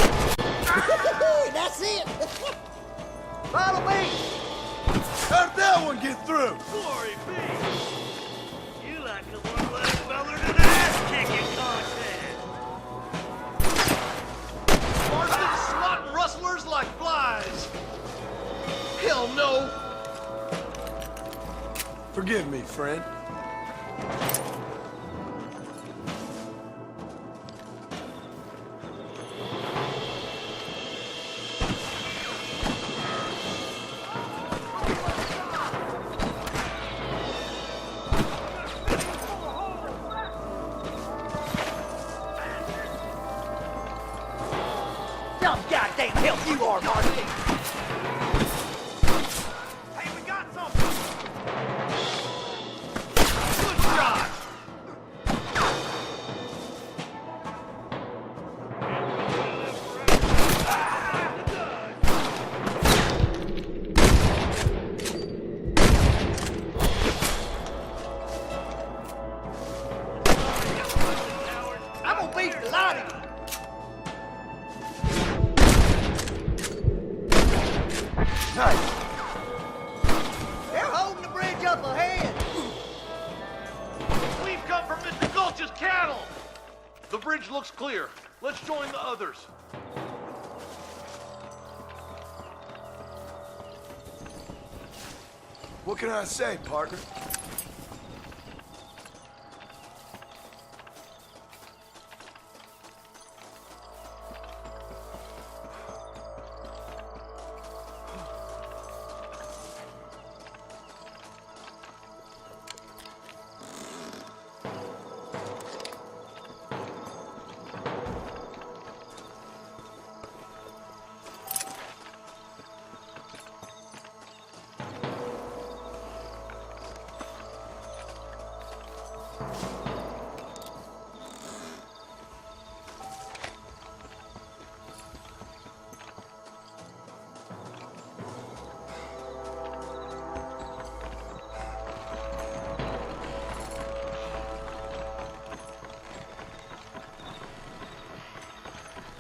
That's it! Follow me! How'd that one get through? Glory be! You like the one-legged feller to the ass-kicking contest! Marston swatting rustlers like flies. Hell no. Forgive me, friend. Dumb goddamn help you are, Marston! Hey, we got something! Good shot. I'm gonna beat the lot of you! Nice! They're holding the bridge! clear. Let's join the others. What can I say, partner?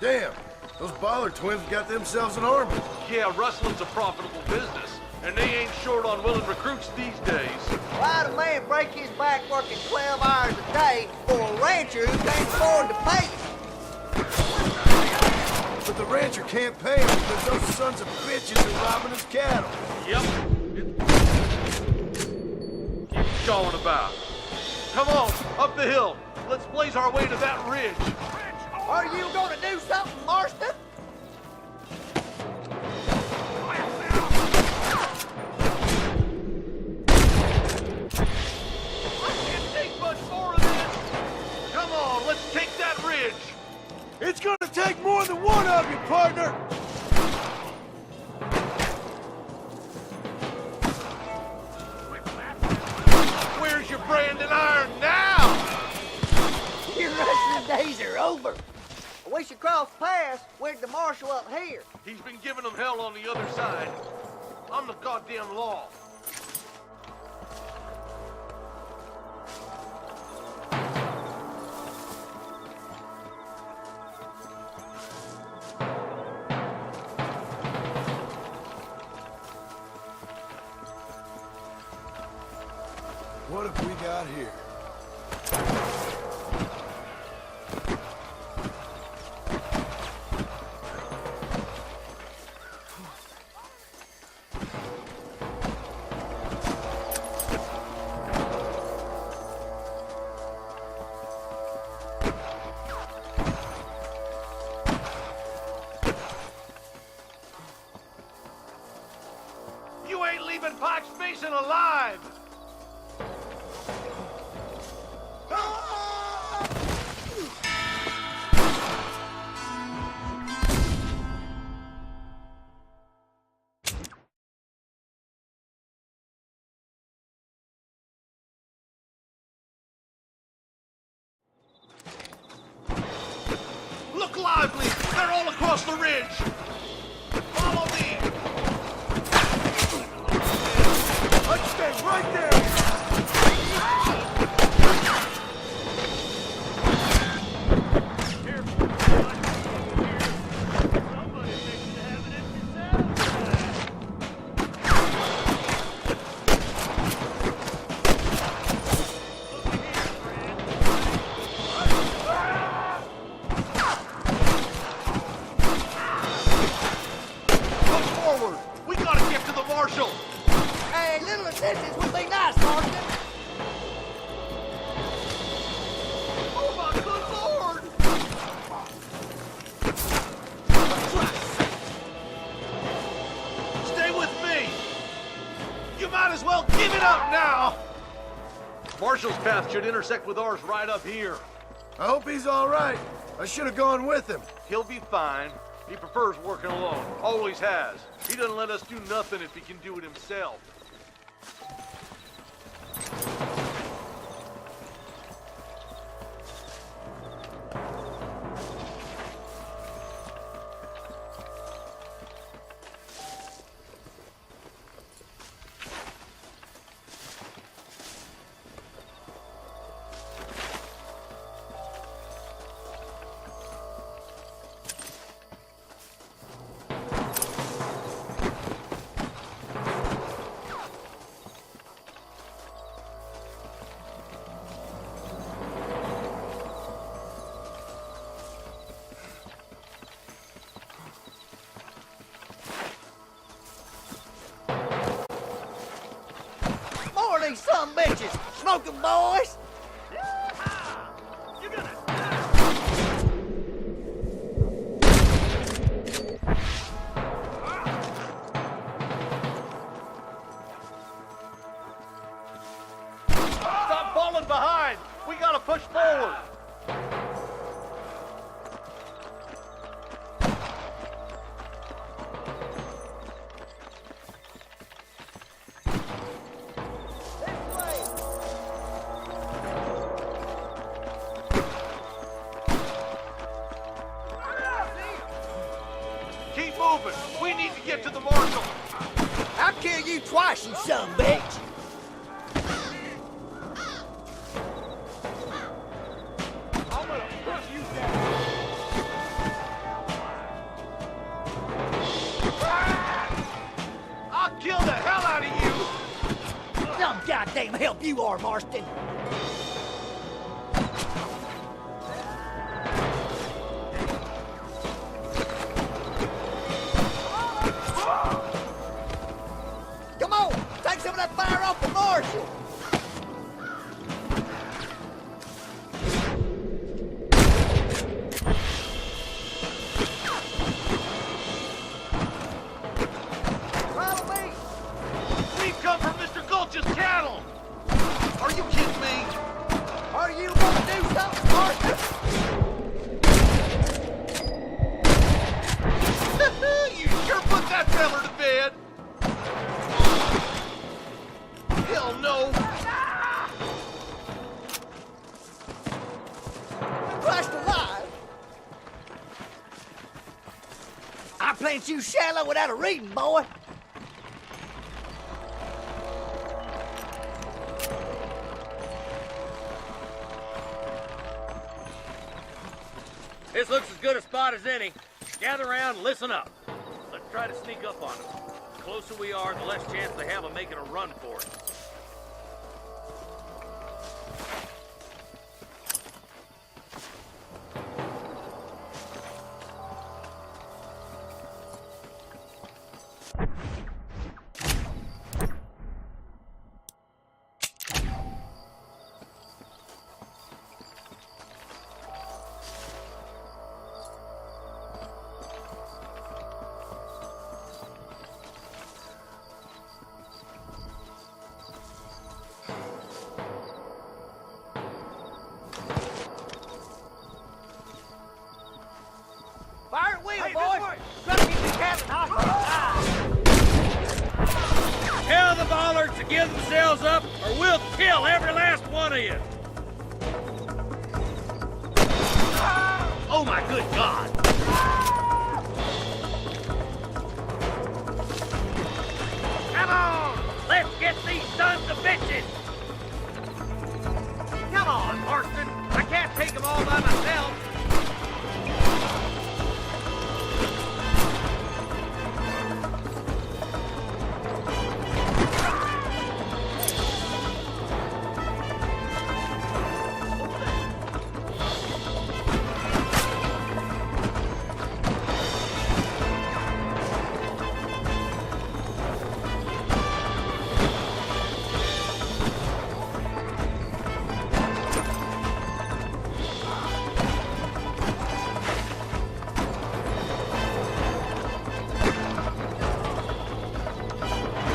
Damn, those Bollard twins got themselves an army. Yeah, rustling's a profitable business, and they ain't short on willing recruits these days. Why'd a man break his back working 12 hours a day for a rancher who can't afford to pay him? But the rancher can't pay him because those sons of bitches are robbing his cattle. Yep. Keep going about. Come on, up the hill. Let's blaze our way to that ridge. Are you gonna do something, Marston? Can't take much more of this. Come on, let's take that ridge. It's gonna take more than one of you, partner! Where's your branding iron now? Your wrestling days are over. We should cross paths with the marshal up here. He's been giving them hell on the other side. I'm the goddamn law. What have we got here? You ain't leaving Pike's Basin alive! Look lively! They're all across the ridge! Follow me! Let's stay right there! Hey, little assistance would be nice, Marston. Oh my good lord! Stay with me! You might as well give it up now! Marshall's path should intersect with ours right up here. I hope he's all right. I should have gone with him. He'll be fine. He prefers working alone. Always has. He doesn't let us do nothing if he can do it himself. some bitches. Smoke 'em, boys. You're gonna Stop falling behind! We gotta push forward! Keep moving! We need to get to the marshal! I'll kill you twice, you son of a bitch. I'm gonna put you down! I'll kill the hell out of you! Some goddamn help you are, Marston. Come on, take some of that fire off the marshal. Follow me. We've come from Mr. Gulch's cattle! Are you kidding me? Are you gonna do something, Marston? You sure put that feller to bed! Hell no! Crushed alive. I plant you shallow without a reading, boy. This looks as good a spot as any. Gather around and listen up. Let's try to sneak up on them. The closer we are, the less chance they have of making a run for it. Fire at will, boy. Try to get the cabin hostage. Tell the bollards to give themselves up, or we'll kill every last one of you. Oh my good God! Come on! Let's get these sons of bitches! Come on, Marston! I can't take them all by myself!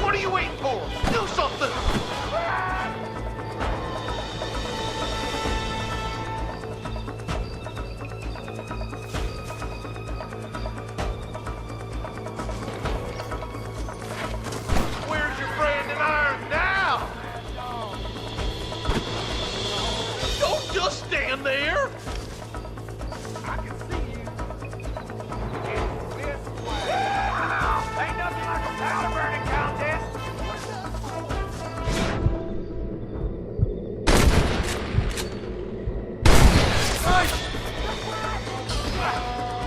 What are you waiting for? Do something! Where's your brand and iron now? Don't just stand there! I can see you. It's this way. Ain't nothing like a powder burning contest.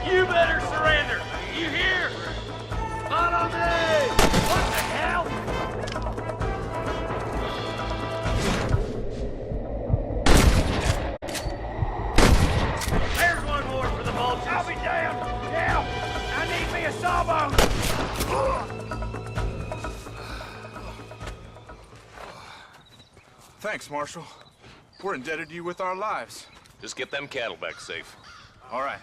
You better surrender! You hear? Follow me! What the hell? There's one more for the vultures. I'll be damned. Yeah, I need me a sawbone. Thanks, Marshal. We're indebted to you with our lives. Just get them cattle back safe. All right.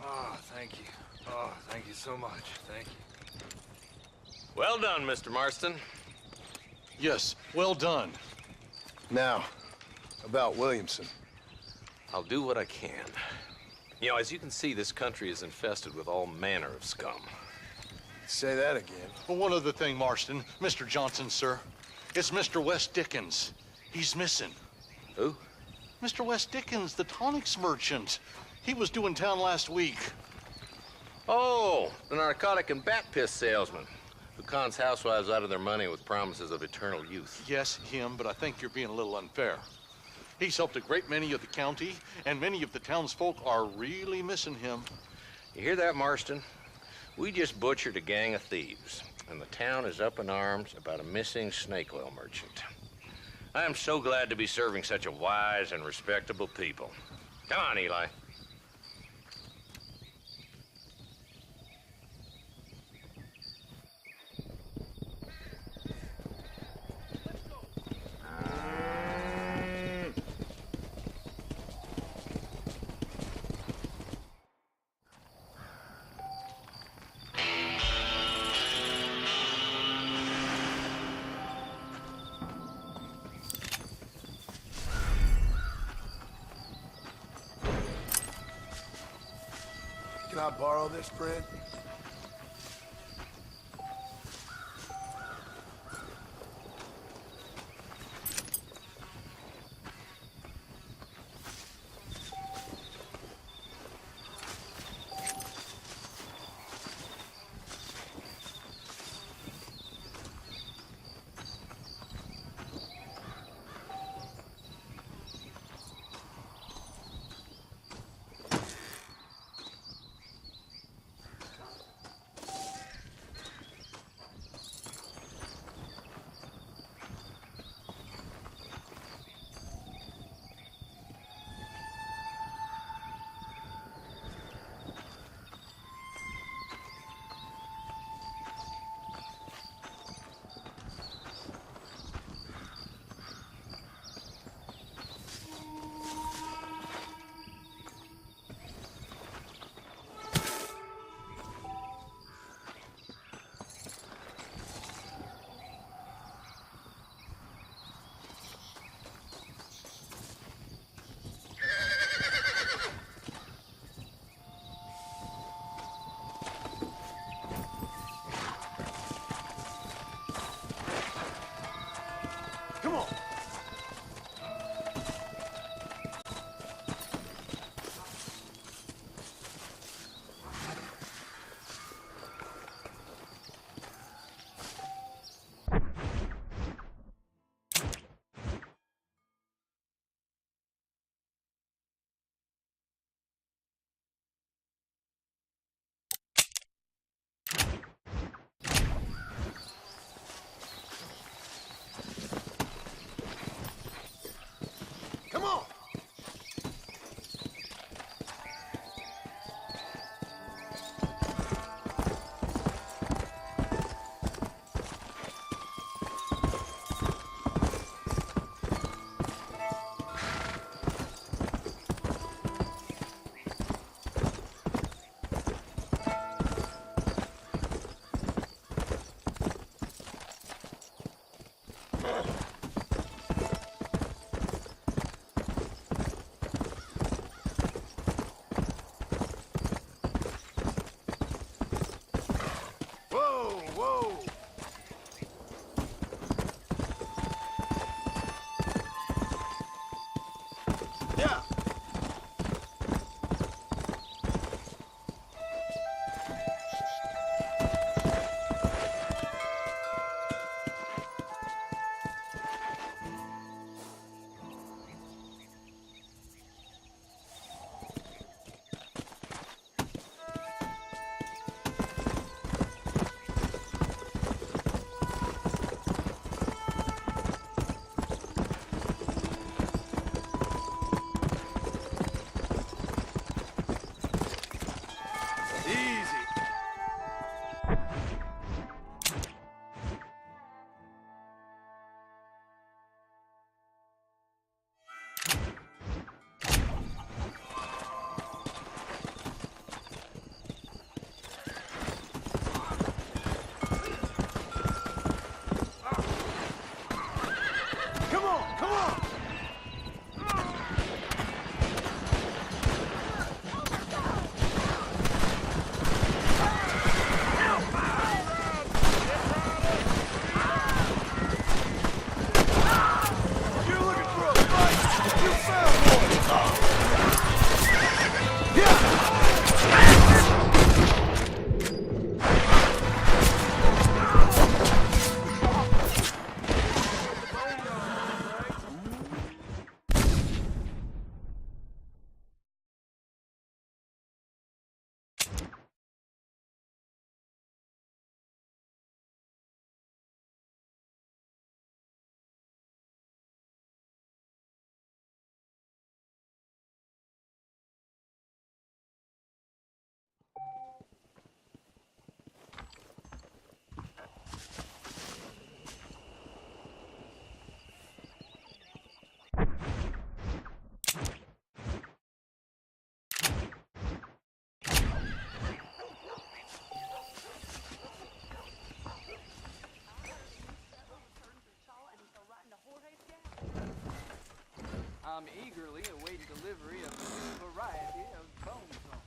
Oh, thank you. Oh, thank you so much. Thank you. Well done, Mr. Marston. Yes, well done. Now, about Williamson. I'll do what I can. You know, as you can see, this country is infested with all manner of scum. Say that again. Well, one other thing, Marston. Mr. Johnson, sir. It's Mr. Wes Dickens. He's missing. Who? Mr. Wes Dickens, the tonics merchant. He was due in town last week. Oh, the narcotic and bat piss salesman who cons housewives out of their money with promises of eternal youth. Yes, him, but I think you're being a little unfair. He's helped a great many of the county, and many of the townsfolk are really missing him. You hear that, Marston? We just butchered a gang of thieves, and the town is up in arms about a missing snake oil merchant. I am so glad to be serving such a wise and respectable people. Come on, Eli. Can I borrow this, Fred? Come on. Come on! I'm eagerly awaiting delivery of a new variety of bone saw.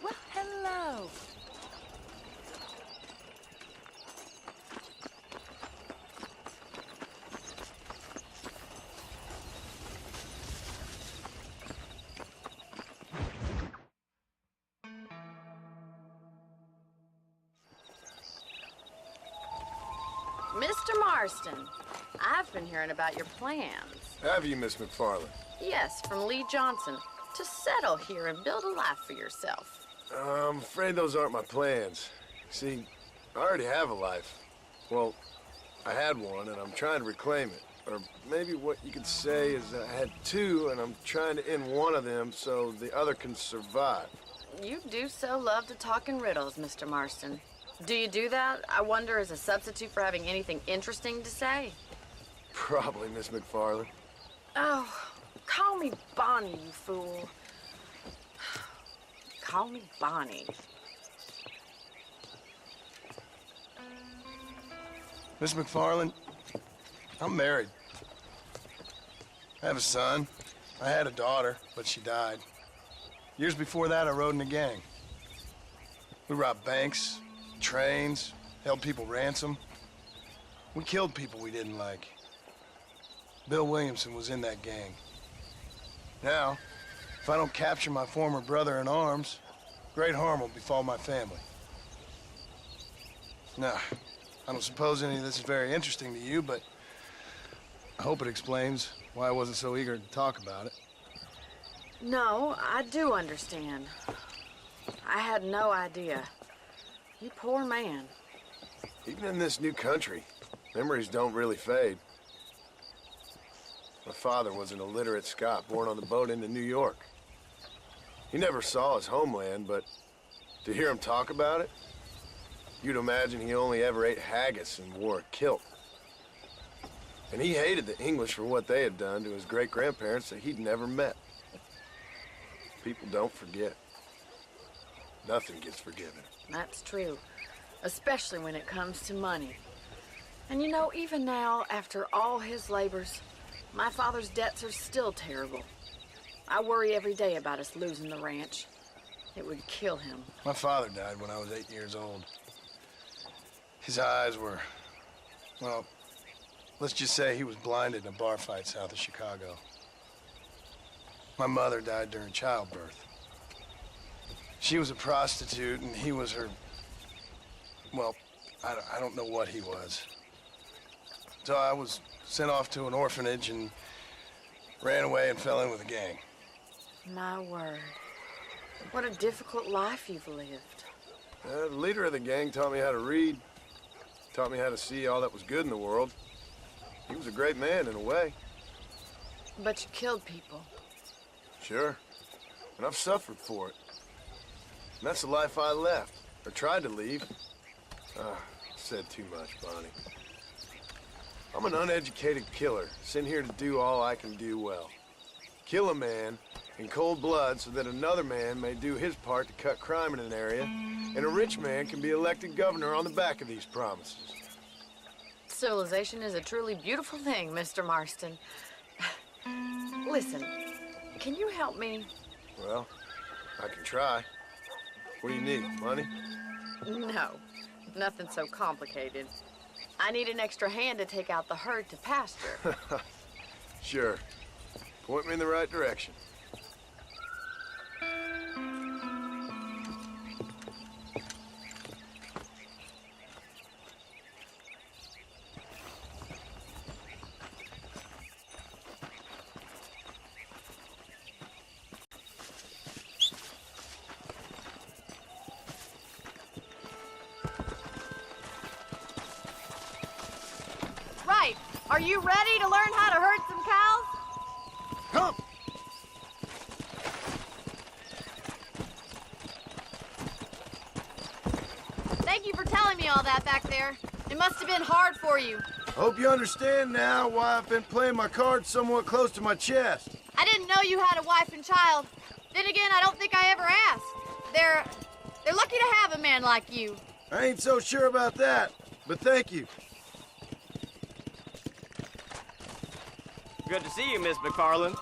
Well, hello. Mr. Marston, I've been hearing about your plans. Have you, Miss McFarland? Yes, from Lee Johnson, to settle here and build a life for yourself. I'm afraid those aren't my plans. See, I already have a life. Well, I had one, and I'm trying to reclaim it. Or maybe what you could say is I had two, and I'm trying to end one of them so the other can survive. You do so love to talk in riddles, Mr. Marston. Do you do that, I wonder, as a substitute for having anything interesting to say? Probably, Miss McFarland. Oh, call me Bonnie, you fool. Call me Bonnie. Miss McFarland, I'm married. I have a son. I had a daughter, but she died. Years before that, I rode in a gang. We robbed banks, trains, held people ransom. We killed people we didn't like. Bill Williamson was in that gang. Now, if I don't capture my former brother in arms, great harm will befall my family. Now, I don't suppose any of this is very interesting to you, but I hope it explains why I wasn't so eager to talk about it. No, I do understand. I had no idea. You poor man. Even in this new country, memories don't really fade. My father was an illiterate Scot born on the boat into New York. He never saw his homeland, but to hear him talk about it, you'd imagine he only ever ate haggis and wore a kilt. And he hated the English for what they had done to his great-grandparents that he'd never met. People don't forget. Nothing gets forgiven. That's true, especially when it comes to money. And you know, even now, after all his labors, my father's debts are still terrible. I worry every day about us losing the ranch. It would kill him. My father died when I was 8 years old. His eyes were, well, let's just say he was blinded in a bar fight south of Chicago. My mother died during childbirth. She was a prostitute, and he was her, well, I don't know what he was. So I was sent off to an orphanage and ran away and fell in with a gang. My word. What a difficult life you've lived. The leader of the gang taught me how to read, taught me how to see all that was good in the world. He was a great man in a way. But you killed people. Sure. And I've suffered for it. And that's the life I left, or tried to leave. Said too much, Bonnie. I'm an uneducated killer, sent here to do all I can do well. Kill a man in cold blood so that another man may do his part to cut crime in an area, and a rich man can be elected governor on the back of these promises. Civilization is a truly beautiful thing, Mr. Marston. Listen, can you help me? Well, I can try. What do you need, money? No, nothing so complicated. I need an extra hand to take out the herd to pasture. Sure. Point me in the right direction. Right. Are you ready to learn how to herd some cows? Come! Thank you for telling me all that back there. It must have been hard for you. Hope you understand now why I've been playing my cards somewhat close to my chest. I didn't know you had a wife and child. Then again, I don't think I ever asked. They're lucky to have a man like you. I ain't so sure about that, but thank you. Good to see you, Miss McFarland.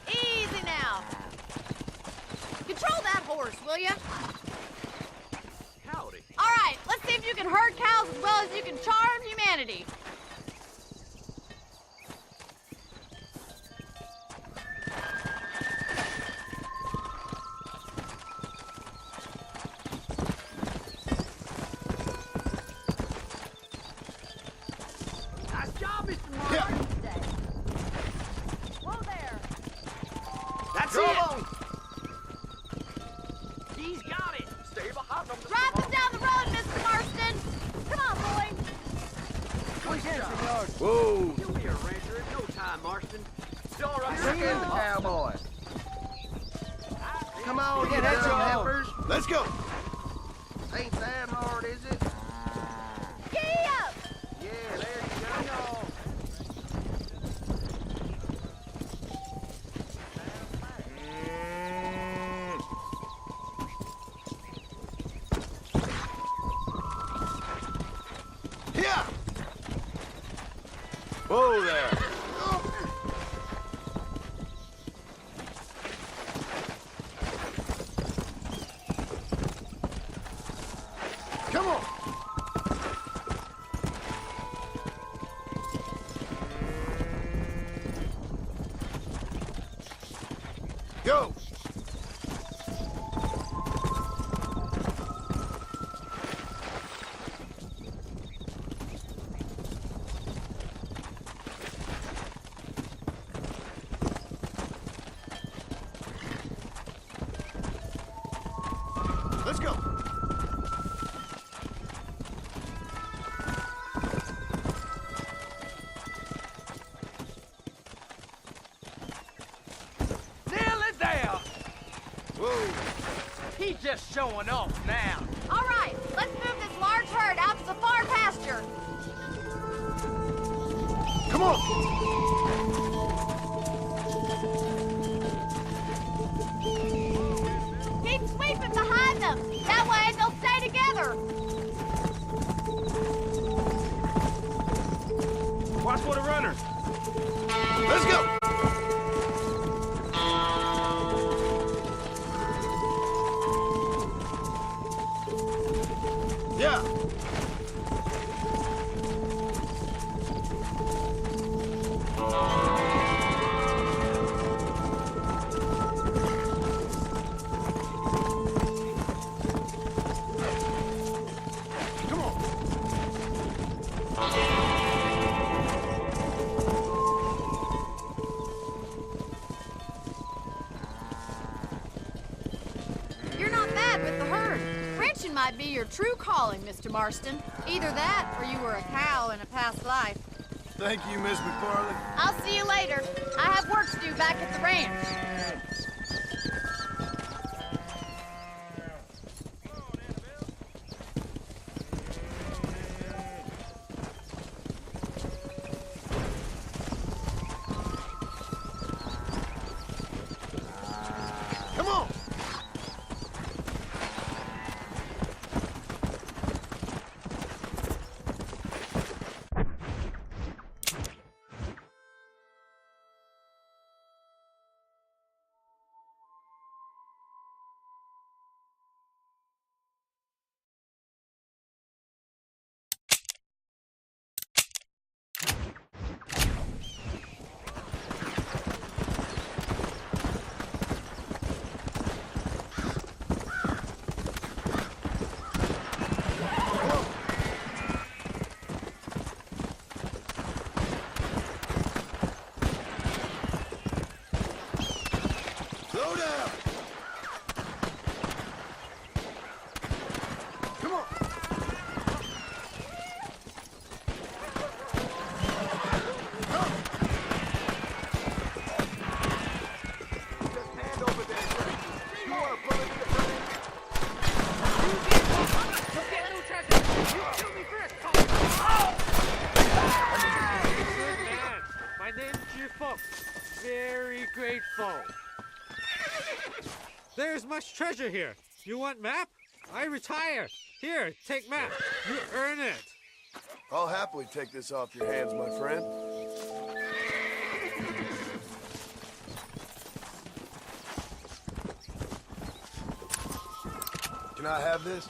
Easy now. Control that horse, will you? Howdy. All right, let's see if you can herd cows as well as you can charm humanity. Nice job, Mr. Martin. Whoa there. That's Come it. on. He's got it. Stay behind him. Drive them down the road, Mr. Marston. Come on, boy. Good job. Whoa. You'll be a rancher in no time, Marston. It's all right. See you, cowboy. Come on, get that's down. helpers. Let's go. Ain't that hard, is it? Giddy up. Yeah, there you go. Yeah. Whoa there. Come on. Go. Let's go. Nail it down. Whoa. He's just showing off now. All right, let's move this large herd out to the far pasture. Come on. Keep sweeping behind them. That way they'll stay together. Watch for the runners. Let's go. might be your true calling, Mr. Marston. Either that, or you were a cow in a past life. Thank you, Miss McFarland. I'll see you later. I have work to do back at the ranch. Come on! Slow down! Come on! Just hand over there, Frank. You want to pull it in the front end? Good man. My name's Jifo. Very grateful. There's much treasure here. You want map? I retire. Here, take map. You earn it. I'll happily take this off your hands, my friend. Can I have this?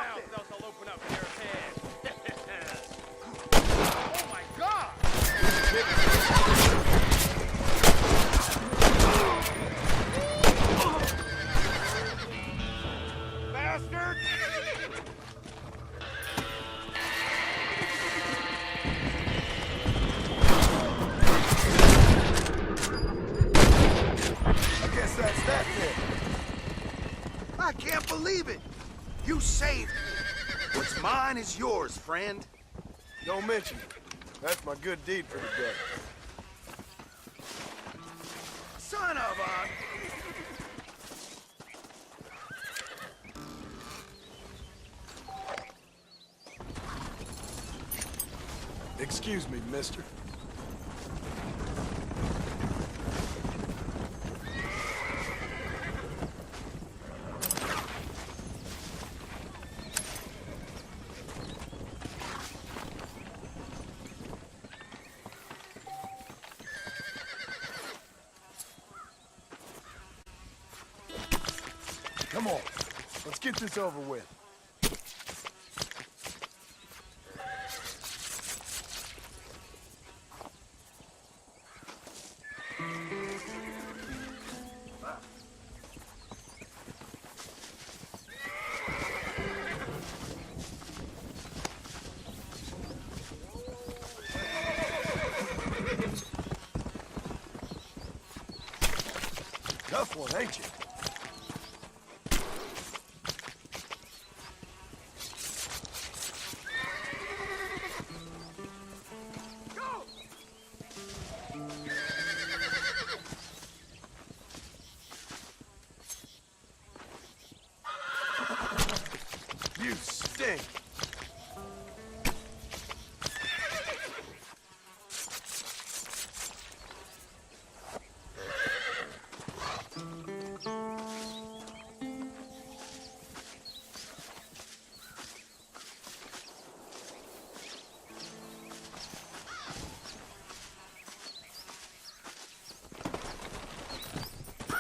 mouth, else I'll open up your head. Oh my God! Bastard! I guess that's that then. I can't believe it. You saved me. What's mine is yours, friend. Don't mention it. That's my good deed for the day. Son of a... Excuse me, mister. Come on, let's get this over with. Tough one, ain't you? You stink.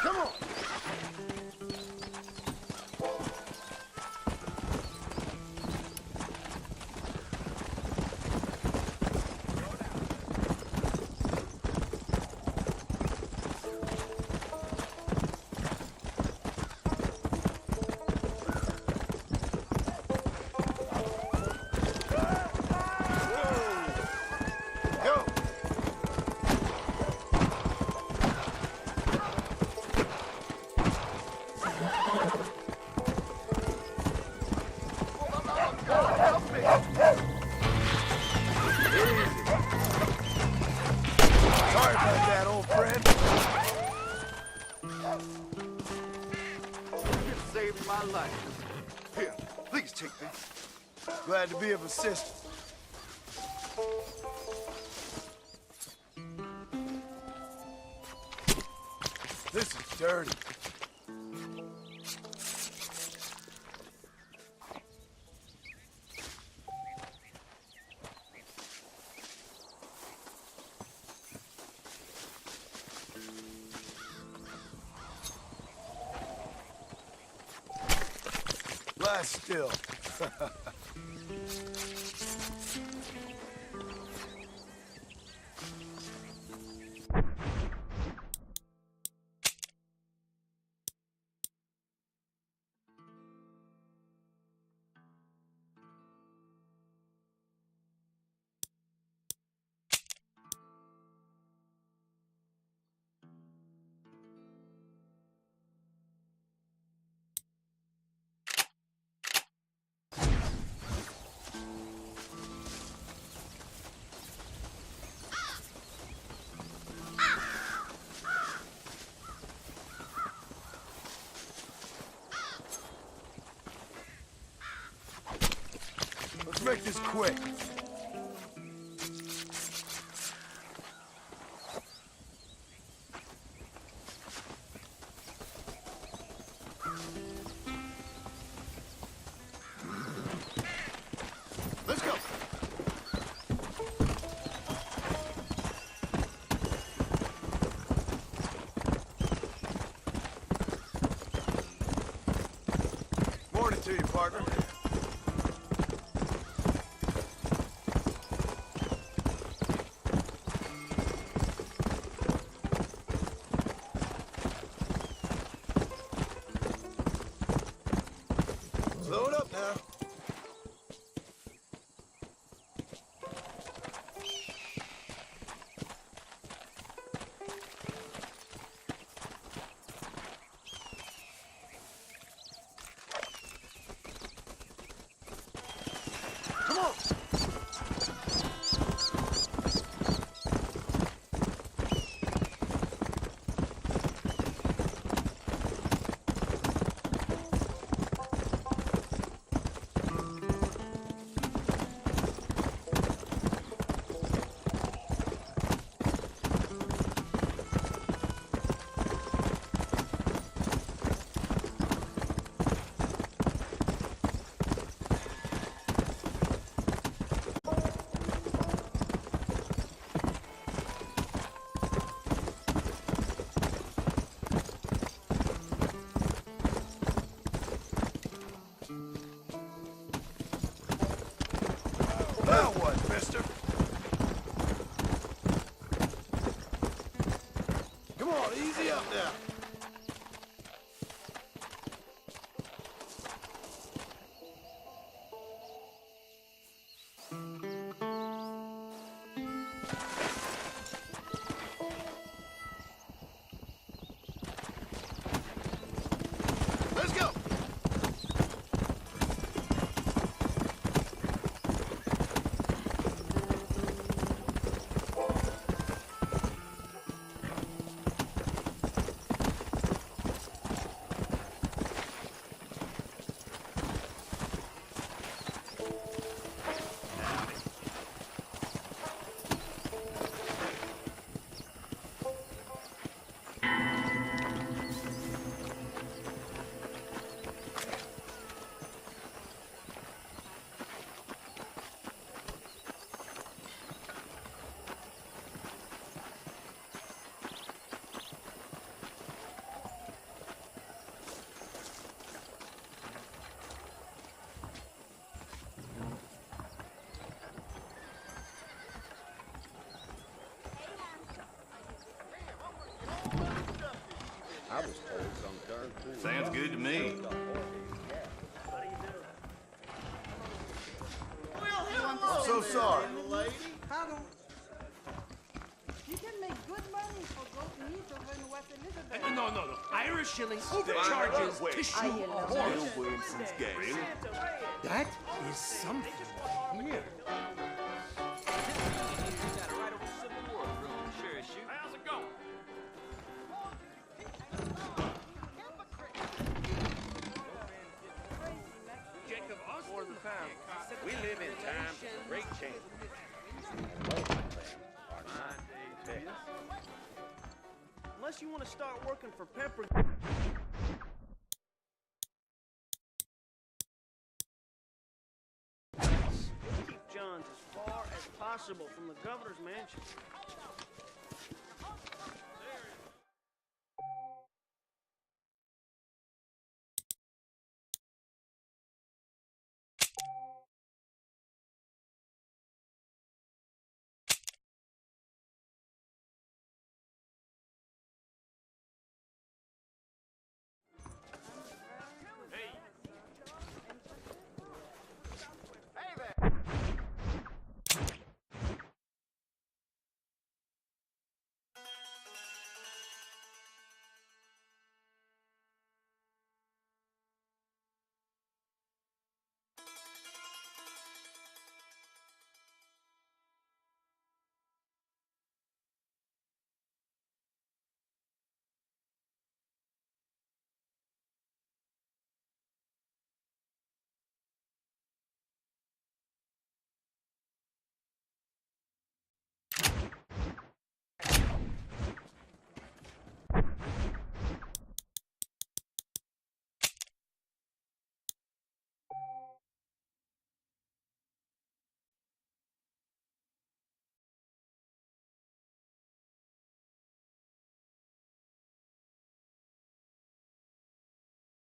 Come on. Go. Sorry about that, old friend. You saved my life. Here, please take this. Glad to be of assistance. This is dirty. Lie still. Let's make this quick. Let's go. Morning to you, partner. I was told some darn fool. Sounds good to me. I'm so sorry. lady. You can make good money for goat meat over in West Elizabeth. No. Irish shillings overcharges tissue horse. Williamson's game. That is something here. How's it going? Jacob Osborne, we live in times of great change. Unless you want to start working for Pepper. Keep Johns as far as possible from the governor's mansion.